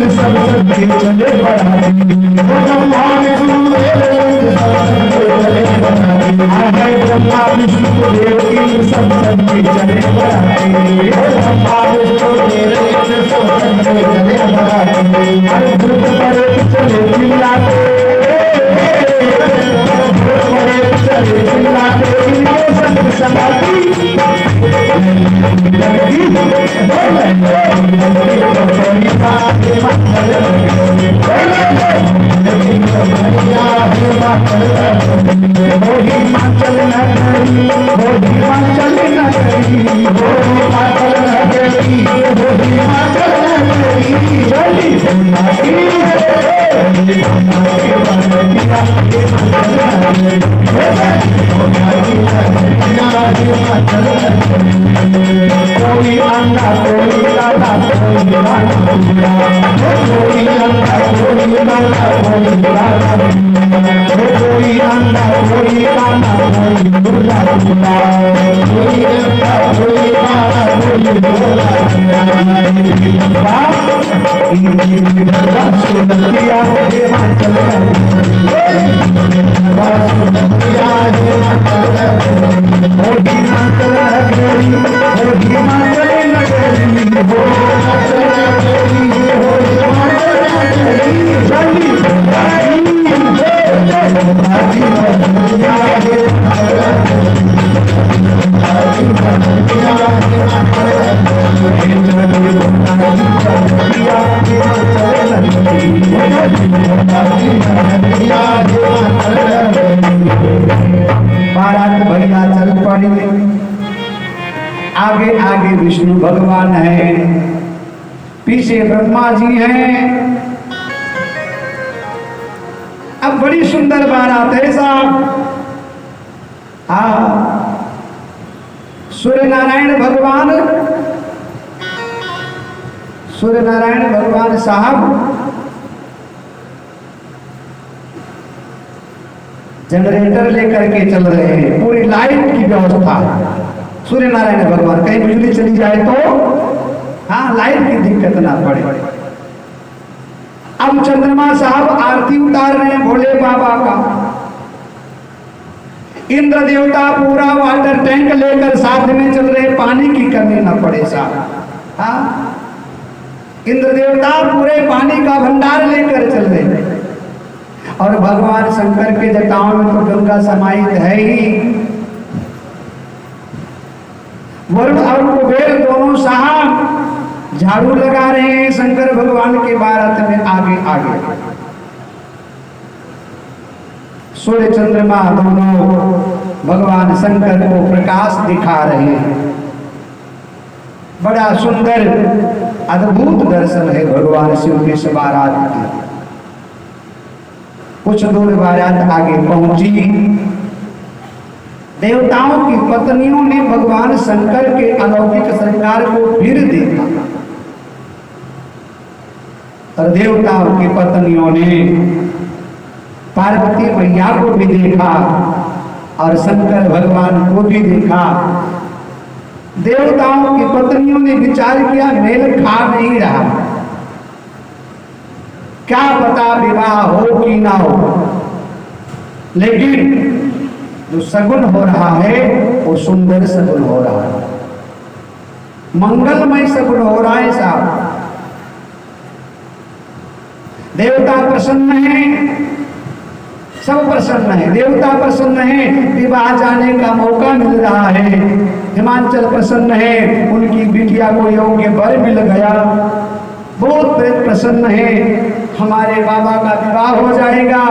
Speaker 1: सब सबके चले बराती, ब्रह्मा विष्णु ब्रह्मा विष्णु देव सब सबके चले बराती, ब्रह्मा विष्णु अरे भूत परे चले चिल्लाते, भूत परे चले चिल्लाते, इनके संग समाधि लगी, हिमाचल नगरी, वो हिमाचल नगरी, वो हिमाचल नगरी, वो हिमाचल नगरी, चली कोई अंधा कोई लाला कोई लाला, कोई अंधा कोई लाला कोई लाला, कोई अंधा कोई लाला कोई दूल्हा दूल्हा, कोई अंधा कोई लाला कोई दूल्हा दूल्हा। सुनतिया हिमाचल नगरी, वो हिमाचल नगरी, वो हिमाचल नगरी, वो हिमाचल नगरी, चली बारात भैया चल पड़ी। आगे आगे विष्णु भगवान है, पीछे ब्रह्मा जी हैं। अब बड़ी सुंदर बारात है साहब। हाँ, सूर्य नारायण भगवान साहब जनरेटर लेकर के चल रहे हैं, पूरी लाइट की व्यवस्था। सूर्य नारायण भगवान, कहीं बिजली चली जाए तो हाँ लाइट की दिक्कत ना पड़े। अब चंद्रमा साहब आरती उतार रहे हैं भोले बाबा का। इंद्र देवता पूरा वाटर टैंक लेकर साथ में चल रहे, पानी की कमी ना पड़े साहब। हाँ, इंद्र देवता पूरे पानी का भंडार लेकर चल रहे, और भगवान शंकर के जटाओं में तो गंगा समाहित है ही। वरुण और कुबेर दोनों साहब झाड़ू लगा रहे हैं शंकर भगवान के बारात में आगे आगे। सूर्य चंद्रमा दोनों भगवान शंकर को प्रकाश दिखा रहे हैं। बड़ा सुंदर अद्भुत दर्शन है भगवान शिव के इस बारात की। कुछ दूर बारात आगे पहुंची, देवताओं की पत्नियों ने भगवान शंकर के अलौकिक श्रृंगार को फिर देखा, और देवताओं की पत्नियों ने पार्वती मैया को भी देखा और शंकर भगवान को भी देखा। देवताओं की पत्नियों ने विचार किया मेल खा नहीं रहा, क्या पता विवाह हो कि ना हो, लेकिन जो सगुन हो रहा है वो सुंदर सगुन हो रहा है, मंगलमय सगुन हो रहा है साहब। देवता प्रसन्न है, सब प्रसन्न है, देवता प्रसन्न है, विवाह जाने का मौका मिल रहा है। हिमाचल प्रसन्न है, उनकी बिटिया को योग्य वर मिल गया। बहुत प्रसन्न है, हमारे बाबा का विवाह हो जाएगा।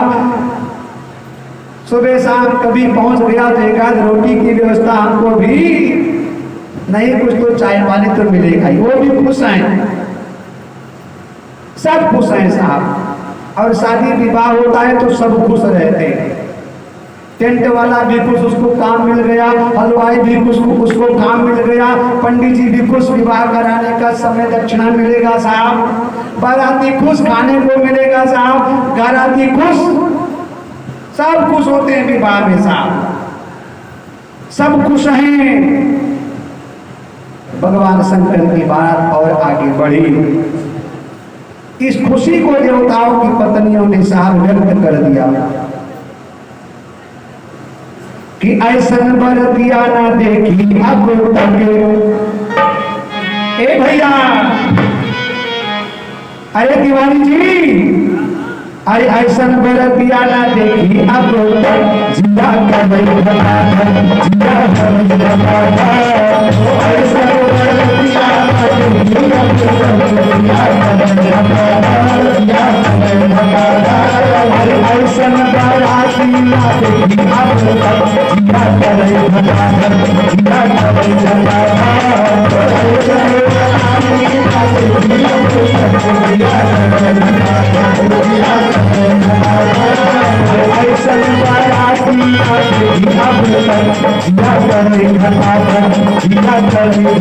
Speaker 1: सुबह शाम कभी पहुंच गया तो एक आध रोटी की व्यवस्था हमको भी, नहीं कुछ तो चाय पानी तो मिलेगा ही। वो भी खुश हैं, सब खुश हैं साहब। और शादी विवाह होता है तो सब खुश रहते हैं। टेंट वाला भी खुश, उसको काम मिल गया, हलवाई भी खुश, उसको काम मिल गया, पंडित जी भी खुश, विवाह कराने का समय दक्षिणा मिलेगा साहब, बाराती खुश, खाने को मिलेगा साहब, बाराती खुश, सब खुश होते हैं विवाह में साहब, सब खुश हैं। भगवान शंकर की बात और आगे बढ़ी। इस खुशी को देवताओं की पत्नियों ने साहब व्यक्त कर दिया कि ऐसन बर दिया ना देखी अब तक। ए भैया, अरे तिवारी जी, अरे ऐसा बरतिया ना देखी अब जिंदा कर रही बता, जिंदा कर रही बता, ऐसा बरतिया ना देखी अब जिंदा कर रही बता, अरे ऐसा बरती ना देखी अब जिंदा कर रही बता, जिंदा कर रही बता, ऐसा बरती ना देखी अब जिंदा कर रही बता, ऐसा बाराती जिया जिया करे घटा जिया करे घटा, ऐसा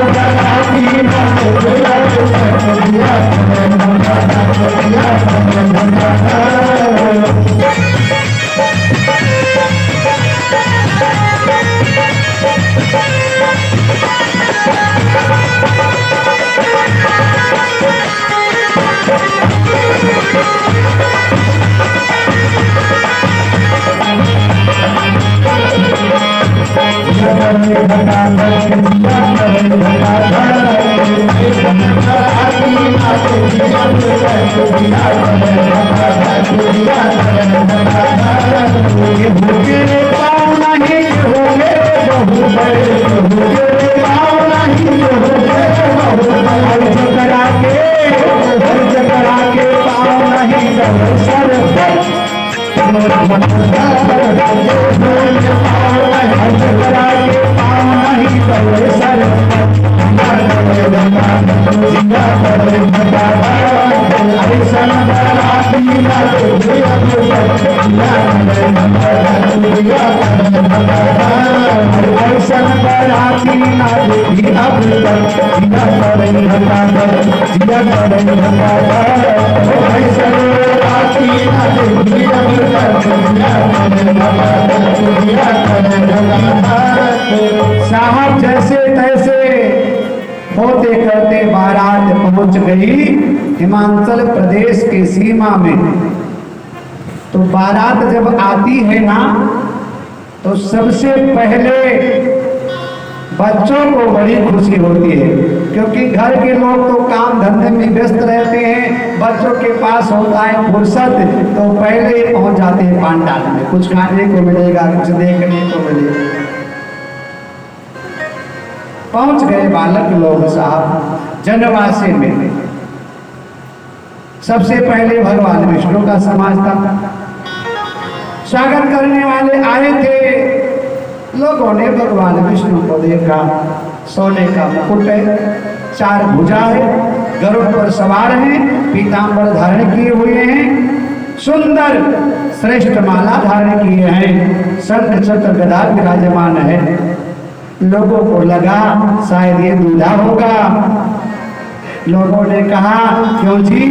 Speaker 1: बाराती जिया जिया करे घटा, आँख नहीं बहुत बड़े, आँख नहीं बहुत बड़े, आँख नहीं बहुत बड़े, आँख नहीं जगरा के आँख नहीं बचाता, जिया करे घटा, जिया करे घटा, ऐसा बराती जिया करे साहब जैसे तैसे होते करते बारात पहुंच गई हिमाचल प्रदेश के सीमा में। तो बारात जब आती है ना तो सबसे पहले बच्चों को बड़ी खुशी होती है, क्योंकि घर के लोग तो काम धंधे में व्यस्त रहते हैं, बच्चों के पास होता है फुर्सत तो पहले ही पहुंच जाते हैं पंडाल में, कुछ खाने को मिलेगा, कुछ देखने को मिलेगा। पहुंच गए बालक लोग साहब जनवासी में। सबसे पहले भगवान विष्णु का समाज था, स्वागत करने वाले आए थे। लोगों ने भगवान विष्णु को देखा, सोने का मुकुट है, 4 भुजा है, गरुड़ पर सवार हैं, पीतांबर धारण किए हुए हैं, सुंदर श्रेष्ठ माला धारण किए हैं, शंख चक्र गदा विराजमान है। लोगों को लगा शायद ये दूल्हा होगा। लोगों ने कहा क्यों जी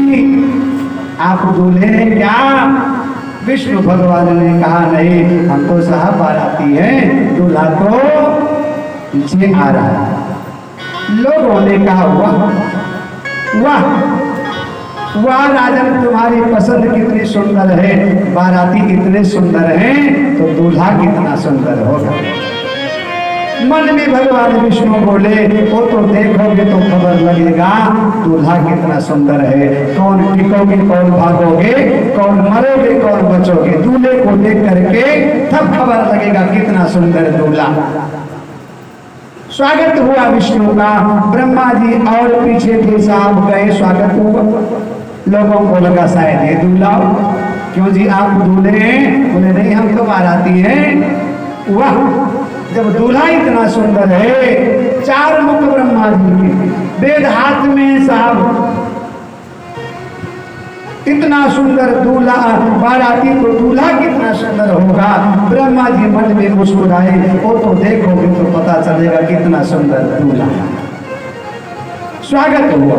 Speaker 1: आप दूल्हे हैं क्या? विष्णु भगवान ने कहा नहीं, हम तो साहब बाराती हैं, दूल्हा तो पीछे आ रहा है। लोगों ने कहा वाह वाह वाह राजन, तुम्हारी पसंद कितनी सुंदर है, बाराती इतने सुंदर हैं तो दूल्हा कितना सुंदर होगा। मन में भगवान विष्णु बोले वो तो देखोगे तो खबर लगेगा दूल्हा कितना सुंदर है, कौन टिकोगे कौन भागोगे, कौन मरोगे कौन बचोगे, दूल्हे को देख करके तब खबर लगेगा कितना सुंदर दूल्हा। स्वागत हुआ विष्णु का, ब्रह्मा जी और पीछे थे साहब गए, स्वागत हुआ। लोगों को लगा शायद ये दूल्हा, क्यों जी आप दूल्हे हैं? बोले नहीं हम तो बाराती हैं। वाह, जब दूल्हा इतना सुंदर है, 4 मुख ब्रह्मा जी के, वेद हाथ में साहब, कितना सुंदर दूल्हा, बाराती तो दूल्हा कितना सुंदर होगा। ब्रह्मा जी मन में मुस्कुराए, वो तो देखोगे तो पता चलेगा कितना सुंदर दूल्हा। स्वागत हुआ,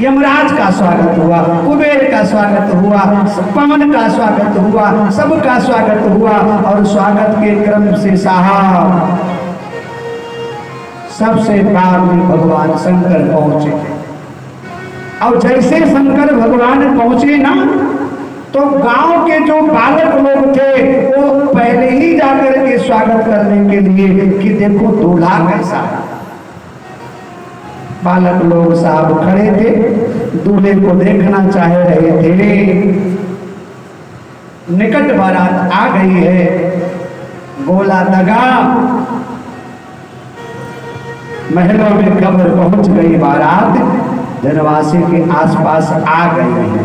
Speaker 1: यमराज का स्वागत हुआ, कुबेर का स्वागत हुआ, पवन का स्वागत हुआ, सबका स्वागत हुआ। और स्वागत के क्रम से साहब सबसे बाद में भगवान शंकर पहुंचे। और जैसे शंकर भगवान पहुंचे ना, तो गांव के जो बालक लोग थे वो पहले ही जाकर के स्वागत करने के लिए कि देखो दूल्हा कैसा है। बालक लोग साहब खड़े थे, दूल्हे को देखना चाह रहे थे। निकट बारात आ गई है, गोला लगा, महलों में खबर पहुंच गई, बारात जनवासी के आसपास आ गई है।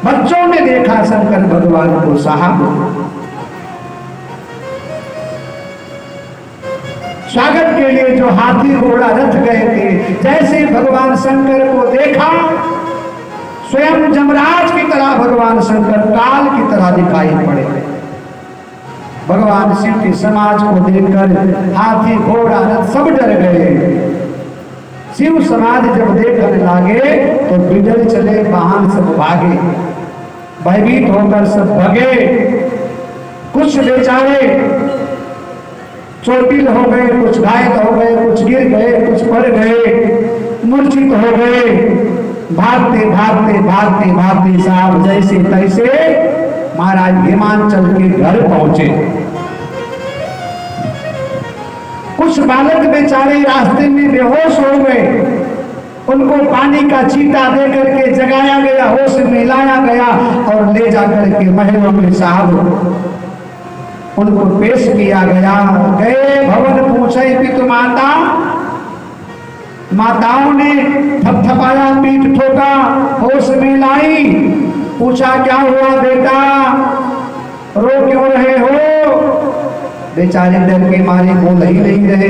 Speaker 1: बच्चों ने देखा शंकर भगवान को साहब। स्वागत के लिए जो हाथी घोड़ा रथ गए थे, जैसे भगवान शंकर को देखा, स्वयं जमराज की तरह भगवान शंकर काल की तरह दिखाई पड़े। भगवान शिव के समाज को देखकर हाथी घोड़ा रथ सब डर गए। शिव समाज जब देखने लगे तो बिडर चले, वाहन सब भागे, भयभीत होकर सब भगे। कुछ बेचारे चोटिल हो गए, कुछ घायल हो गए, कुछ गिर गए, कुछ पड़ गए, मूर्छित हो गए। भागते भागते भागते भागते साहब जैसे तैसे महाराज हिमांचल के घर पहुंचे। कुछ बालक बेचारे रास्ते में बेहोश हो गए, उनको पानी का छींटा दे करके जगाया गया, होश में लाया गया और ले जाकर के महलों में साहब उनको पेश किया गया। गए भवन पूछे पितु माता, माताओं ने थपथपाया, पीठ ठोका, होश में लाई, पूछा क्या हुआ बेटा, रो क्यों रहे हो। बेचारे डर के मारे बोल ही नहीं रहे।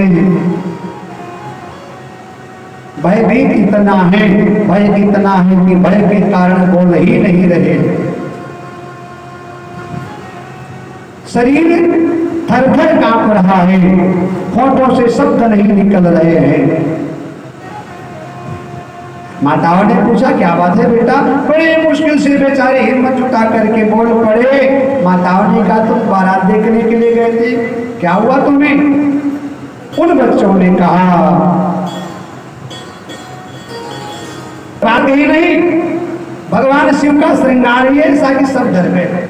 Speaker 1: भयभीत इतना है, भय इतना है कि भय के कारण बोल ही नहीं रहे। शरीर थर थर कांप रहा है, होठों से शब्द नहीं निकल रहे हैं। माताओं ने पूछा क्या बात है बेटा। बड़े मुश्किल से बेचारे हिम्मत जुटा करके बोल पड़े। माताओं ने कहा तुम बारात देखने के लिए गए थे, क्या हुआ तुम्हें। उन बच्चों ने कहा बात ही नहीं, भगवान शिव का श्रृंगार ही ऐसा कि सब डर गए,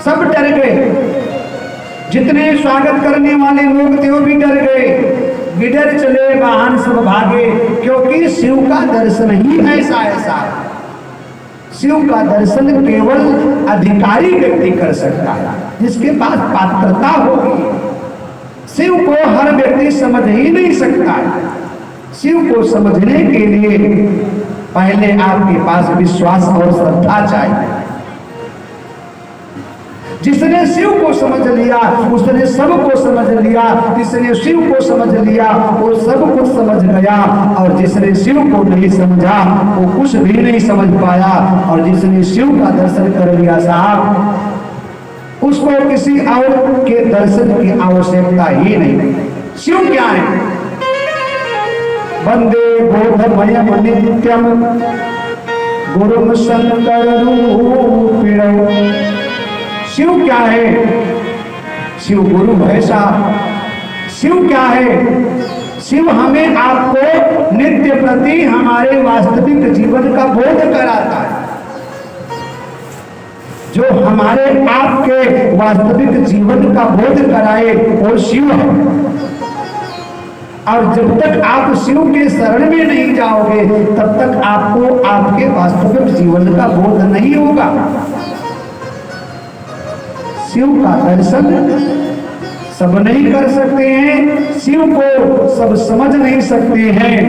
Speaker 1: सब डर गए। जितने स्वागत करने वाले लोग थे वो भी डर गए, बिडर चले, वाहन सब भागे। क्योंकि शिव का दर्शन ही ऐसा ऐसा, शिव का दर्शन केवल अधिकारी व्यक्ति कर सकता है, जिसके पास पात्रता होगी। शिव को हर व्यक्ति समझ ही नहीं सकता है। शिव को समझने के लिए पहले आपके पास विश्वास और श्रद्धा चाहिए। जिसने शिव को समझ लिया उसने सब को समझ लिया, जिसने शिव को समझ लिया वो सब कुछ समझ गया, और जिसने शिव को नहीं समझा वो कुछ भी नहीं समझ पाया। और जिसने शिव का दर्शन कर लिया साहब, उसको किसी और के दर्शन की आवश्यकता ही नहीं। शिव क्या है। वंदे बोधमयम नित्यम गुरुम शंकर रूपिणम्। शिव क्या है। शिव गुरु है साहब। शिव क्या है। शिव हमें आपको नित्य प्रति हमारे वास्तविक जीवन का बोध कराता है। जो हमारे आपके वास्तविक जीवन का बोध कराए वो शिव है। और जब तक आप शिव के शरण में नहीं जाओगे तब तक आपको आपके वास्तविक जीवन का बोध नहीं होगा। शिव का दर्शन सब नहीं कर सकते हैं, शिव को सब समझ नहीं सकते हैं।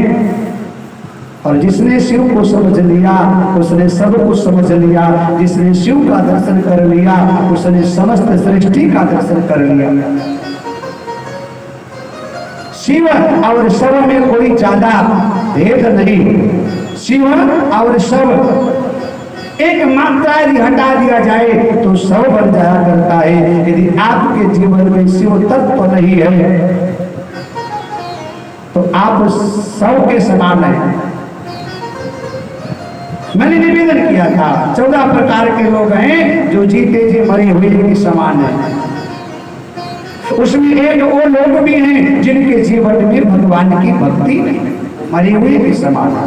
Speaker 1: और जिसने शिव को समझ लिया उसने सब कुछ समझ लिया। जिसने शिव का दर्शन कर लिया उसने समस्त सृष्टि का दर्शन कर लिया। शिव और शव में कोई ज्यादा भेद नहीं। शिव और शव एक मात्रा यदि हटा दिया जाए तो शव बन जाया करता है। यदि आपके जीवन में शिव तत्व नहीं है तो आप शव के समान हैं। मैंने निवेदन किया था 14 प्रकार के लोग हैं जो जीते जी मरे हुए के समान है। उसमें एक वो लोग भी हैं जिनके जीवन में भगवान की भक्ति नहीं, मरे हुए के समान है।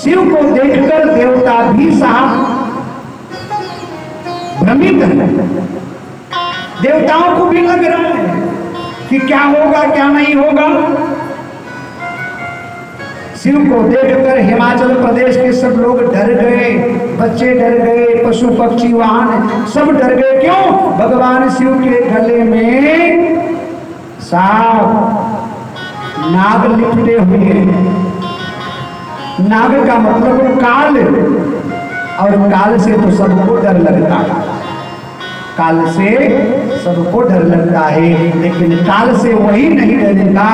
Speaker 1: शिव को देखकर देवता भी साहब भ्रमित है। देवताओं को भी लग रहा है कि क्या होगा क्या नहीं होगा। शिव को देखकर हिमाचल प्रदेश के सब लोग डर गए, बच्चे डर गए, पशु पक्षी वाहन सब डर गए। क्यों? भगवान शिव के गले में सांप नाग लिपटे हुए हैं। नाग का मतलब काल, और काल से तो सबको डर लगता है। काल से सबको डर लगता है, लेकिन काल से वही नहीं डरेगा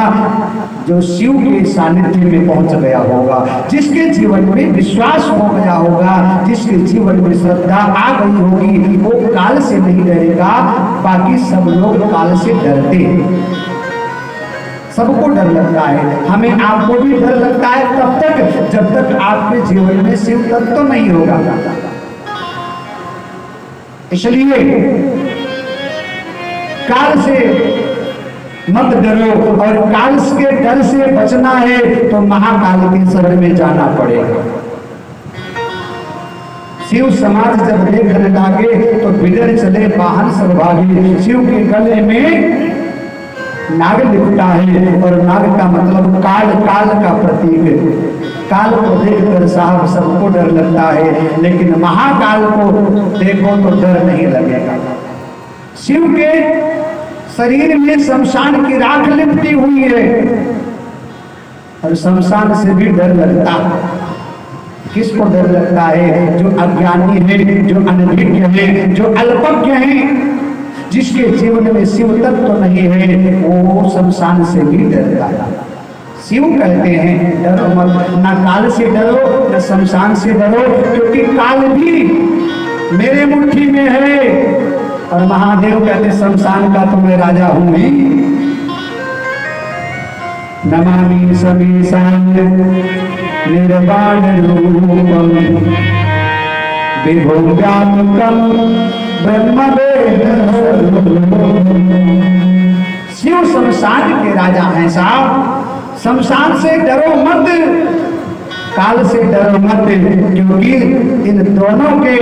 Speaker 1: जो शिव के सानिध्य में पहुंच गया होगा, जिसके जीवन में विश्वास हो गया होगा, जिसके जीवन में श्रद्धा आ गई होगी, वो काल से नहीं डरेगा। बाकी सब लोग काल से डरते हैं, सबको डर लगता है। हमें आपको भी डर लगता है तब तक जब तक आपके जीवन में शिव तत्व तो नहीं होगा। इसलिए काल से मत डरो, और काल के डर से बचना है तो महाकाल के शरण में जाना पड़ेगा। शिव समाज जब देखने लगे तो बिदर चले वाहन सब भागे। शिव के गले में नाग लिपटा है, और नाग का मतलब काल, काल का प्रतीक है। काल को देखकर साहब सबको डर लगता है, लेकिन महाकाल को देखो तो डर नहीं लगेगा। शिव के शरीर में शमशान की राख लिपटी हुई है, और शमशान से भी डर लगता है। किसको डर लगता है? जो अज्ञानी है, जो अनभिज्ञ है, जो अल्पज्ञ है, जिसके जीवन में शिव तत्व तो नहीं है, वो शमशान से भी डरता है। शिव कहते हैं डरो मत, ना काल से डरो ना शमशान से डरो, क्योंकि काल भी मेरे मुट्ठी में है। और महादेव कहते शमशान का तो मैं राजा हूं ही। नमामि समीशान निर्वाण रूपम विभुं व्यापकं ब्रह्मवेद। शिव शमशान के राजा हैं साहब। शमशान से डरो मत, काल से डरो मत, क्योंकि इन दोनों के,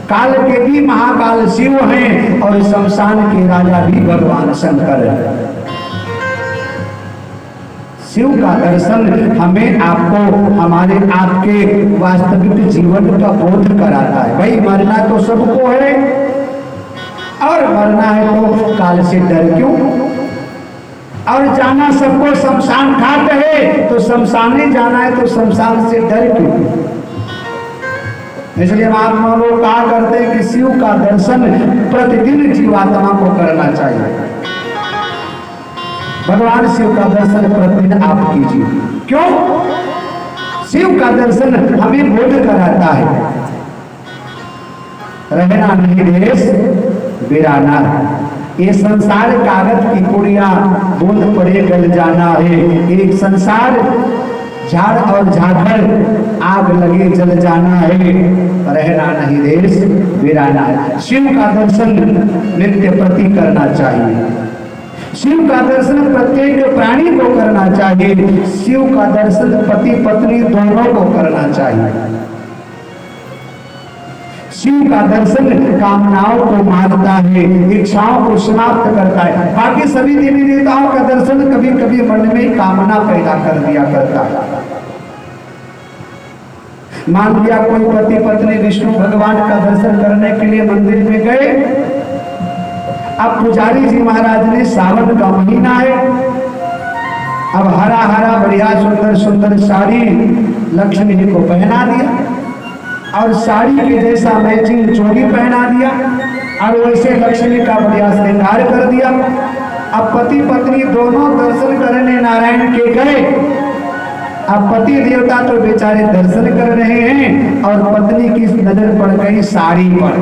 Speaker 1: काल के भी महाकाल शिव हैं और शमशान के राजा भी भगवान शंकर है। शिव का दर्शन हमें, आपको, हमारे आपके वास्तविक जीवन का बोध कराता है। भाई मरना तो सबको है, और मरना है तो काल से डर क्यों? और जाना सबको शमशान घाट है, तो शमशाने जाना है तो शमशान से डर क्यों? इसलिए महात्मा लोग कहा करते हैं कि शिव का दर्शन प्रतिदिन जीवात्मा को करना चाहिए। भगवान शिव का दर्शन प्रतिदिन आप कीजिए। क्यों? शिव का दर्शन हमें बोध कराता है, रहना नहीं देश वीराना। ये संसार कागज की पुड़िया, बूंद पड़े गल जाना है। एक संसार झाड़ और झाखड़, आग लगे जल जाना है। रहना नहीं देश वीराना। शिव का दर्शन नित्य प्रति करना चाहिए। शिव का दर्शन प्रत्येक प्राणी को करना चाहिए। शिव का दर्शन पति पत्नी दोनों को करना चाहिए। शिव का दर्शन कामनाओं को मारता है, इच्छाओं को समाप्त करता है। बाकी सभी देवी देवताओं का दर्शन कभी कभी मन में कामना पैदा कर दिया करता है। मान लिया कोई पति पत्नी विष्णु भगवान का दर्शन करने के लिए मंदिर में गए। अब पुजारी जी महाराज ने, सावन का महीना है, अब हरा हरा बढ़िया सुंदर सुंदर साड़ी लक्ष्मी जी को पहना दिया, और साड़ी के जैसा मैचिंग चोली पहना दिया, और वैसे लक्ष्मी का बढ़िया श्रृंगार कर दिया। अब पति पत्नी दोनों दर्शन करने नारायण के गए। अब पति देवता तो बेचारे दर्शन कर रहे हैं और पत्नी की नजर पड़ गई साड़ी पर।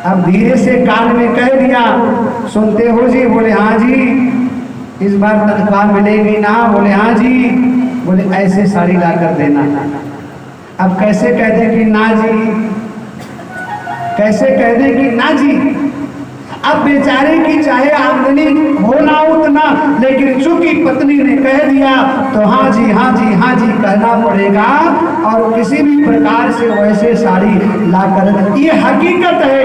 Speaker 1: अब धीरे से कान में कह दिया, सुनते हो जी? बोले हाँ जी। इस बार तनख्वाह मिलेगी ना? बोले हाँ जी। बोले ऐसे साड़ी ला कर देना। अब कैसे कह दे कि ना जी, कैसे कह दे कि ना जी? अब बेचारे की चाहे आमदनी हो ना उतना, लेकिन चूंकि पत्नी ने कह दिया तो हाँ जी हाँ जी हाँ जी कहना पड़ेगा और किसी भी प्रकार से वैसे साड़ी ला कर। ये हकीकत है।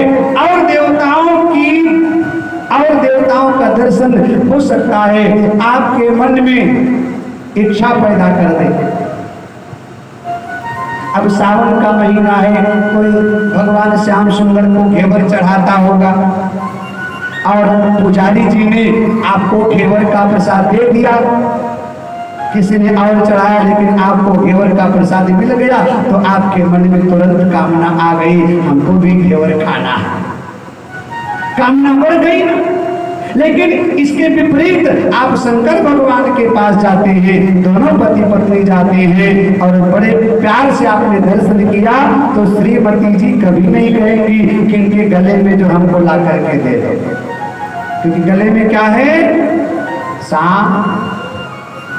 Speaker 1: और देवताओं का दर्शन हो सकता है, आपके मन में इच्छा पैदा कर दे। अब सावन का महीना है, कोई भगवान श्याम सुंदर को घेवर चढ़ाता होगा और पुजारी जी ने आपको घेवर का प्रसाद दे दिया। किसी ने और चढ़ाया लेकिन आपको घेवर का प्रसाद मिल गया तो आपके मन में तुरंत कामना आ गई, हमको भी घेवर खाना है। कामना बढ़ गई ना। लेकिन इसके विपरीत आप शंकर भगवान के पास जाते हैं, दोनों पति पत्नी जाते हैं और बड़े प्यार से आपने दर्शन किया तो श्रीमती जी कभी नहीं कहेंगी कि इनके गले में जो हमको ला करके दे दो, क्योंकि गले में क्या है? सांप।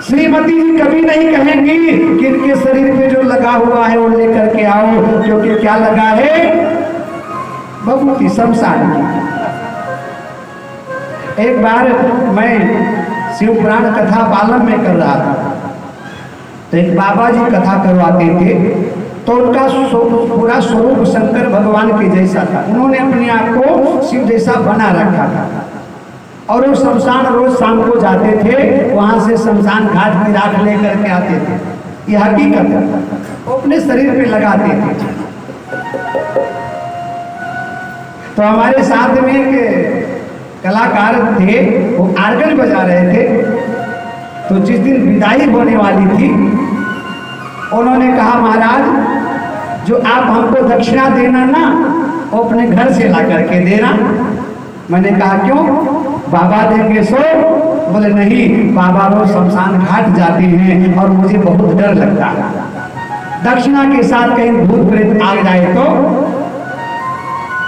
Speaker 1: श्रीमती जी कभी नहीं कहेंगी कि इनके शरीर पे जो लगा हुआ है वो लेकर के आओ, क्योंकि क्या लगा है? भभूति, शमशान की। एक बार मैं शिव पुराण कथा पालन में कर रहा था, तो एक बाबा जी कथा करवाते थे, तो उनका पूरा स्वरूप शंकर भगवान के जैसा था। उन्होंने अपने आप को शिव जैसा बना रखा था और वो शमशान रोज शाम को जाते थे, वहां से शमशान घाट में राख लेकर के आते थे। ये हकीकत है, वो अपने शरीर पे लगाते थे। तो हमारे साथ में एक कलाकार थे, वो आर्गन बजा रहे थे। तो जिस दिन विदाई होने वाली थी, उन्होंने कहा महाराज जो आप हमको दक्षिणा देना ना, वो अपने घर से ला करके देना। मैंने कहा क्यों? बाबा देंगे सो? बोले नहीं, बाबा रोज शमशान घाट जाते हैं और मुझे बहुत डर लगता है, दक्षिणा के साथ कहीं भूत प्रेत आ जाए तो।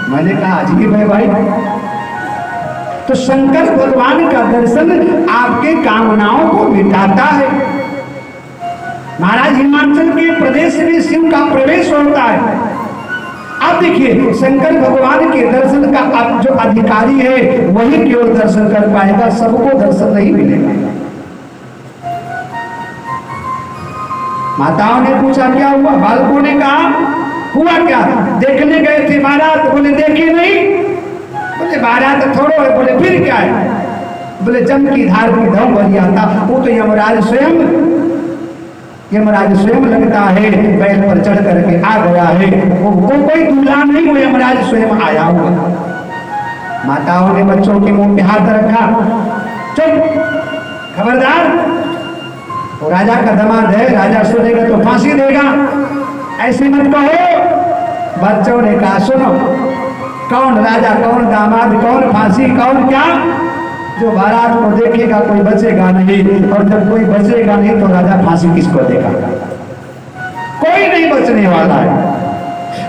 Speaker 1: मैंने कहा अजीब है भाई। तो शंकर भगवान का दर्शन आपके कामनाओं को मिटाता है। महाराज हिमाचल के प्रदेश में शिव का प्रवेश होता है। अब देखिए, शंकर भगवान के दर्शन का अब जो अधिकारी है वही केवल दर्शन कर पाएगा, सबको दर्शन नहीं मिलेगा। माताओं ने पूछा क्या हुआ? बालकों ने कहा हुआ क्या? देखने गए थे बारात। बोले देखे नहीं। बोले बारात थोड़ो है। बोले फिर क्या है? बोले जम की धार की धम भरी आता, वो तो यमराज स्वयं लगता है, बैल पर चढ़ करके आ गया है। वो कोई दूल्हा नहीं, वो यमराज स्वयं आया हुआ। माताओं ने बच्चों के मुंह पे हाथ रखा, चुप, खबरदार, वो राजा का दामाद है, राजा सुनेगा तो फांसी देगा, ऐसे मत कहो। बच्चों ने कहा सुनो, कौन राजा, कौन दामाद, कौन फांसी, कौन क्या? जो बारात को देखेगा कोई बचेगा नहीं, और जब कोई बचेगा नहीं तो राजा फांसी किसको देगा? कोई नहीं बचने वाला है।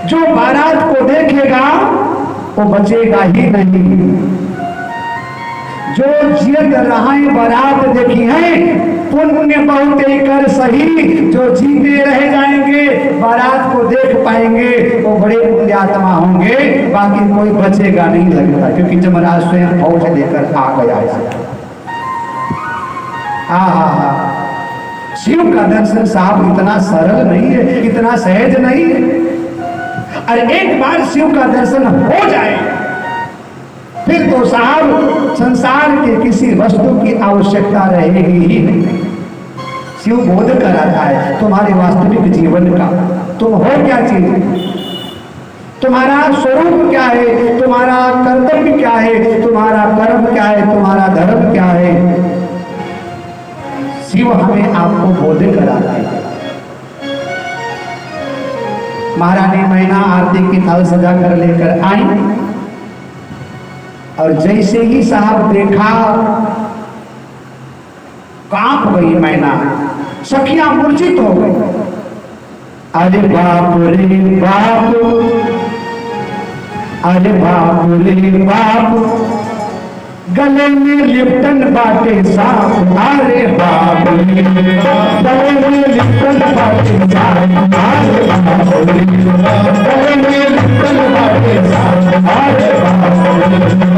Speaker 1: जो बारात को देखेगा वो बचेगा ही नहीं। जो जियत रहाए बारात देखी है, पुण्य बहुत कर सही। जो जीते रह जाएंगे बारात को देख पाएंगे वो बड़े पुण्यात्मा होंगे, बाकी कोई बचेगा नहीं लगता, क्योंकि यमराज स्वयं फौज लेकर आ गया है। शिव का दर्शन साहब इतना सरल नहीं है, इतना सहज नहीं है। और एक बार शिव का दर्शन हो जाए फिर तो साहब संसार के किसी वस्तु की आवश्यकता रहेगी ही नहीं। शिव बोध कराता है तुम्हारे वास्तविक जीवन का, तुम हो क्या चीज, तुम्हारा स्वरूप क्या है, तुम्हारा कर्तव्य क्या है, तुम्हारा कर्म क्या है, तुम्हारा धर्म क्या है। शिव हमें आपको बोध कराता है। महारानी मैना आरती की थाल सजा कर लेकर आई। और जैसे ही साहब देखा, कांप गई मैना, सखियां मूर्छित हो गई। अरे बाप रे बाप, अरे बाप रे बाप, गले में लिप्टन बाटे साहब। अरे बाप रे, गले में लिप्टन बाटे साहब। अरे बाप रे, गले में लिप्टन बाटे साहब। अरे बाप रे।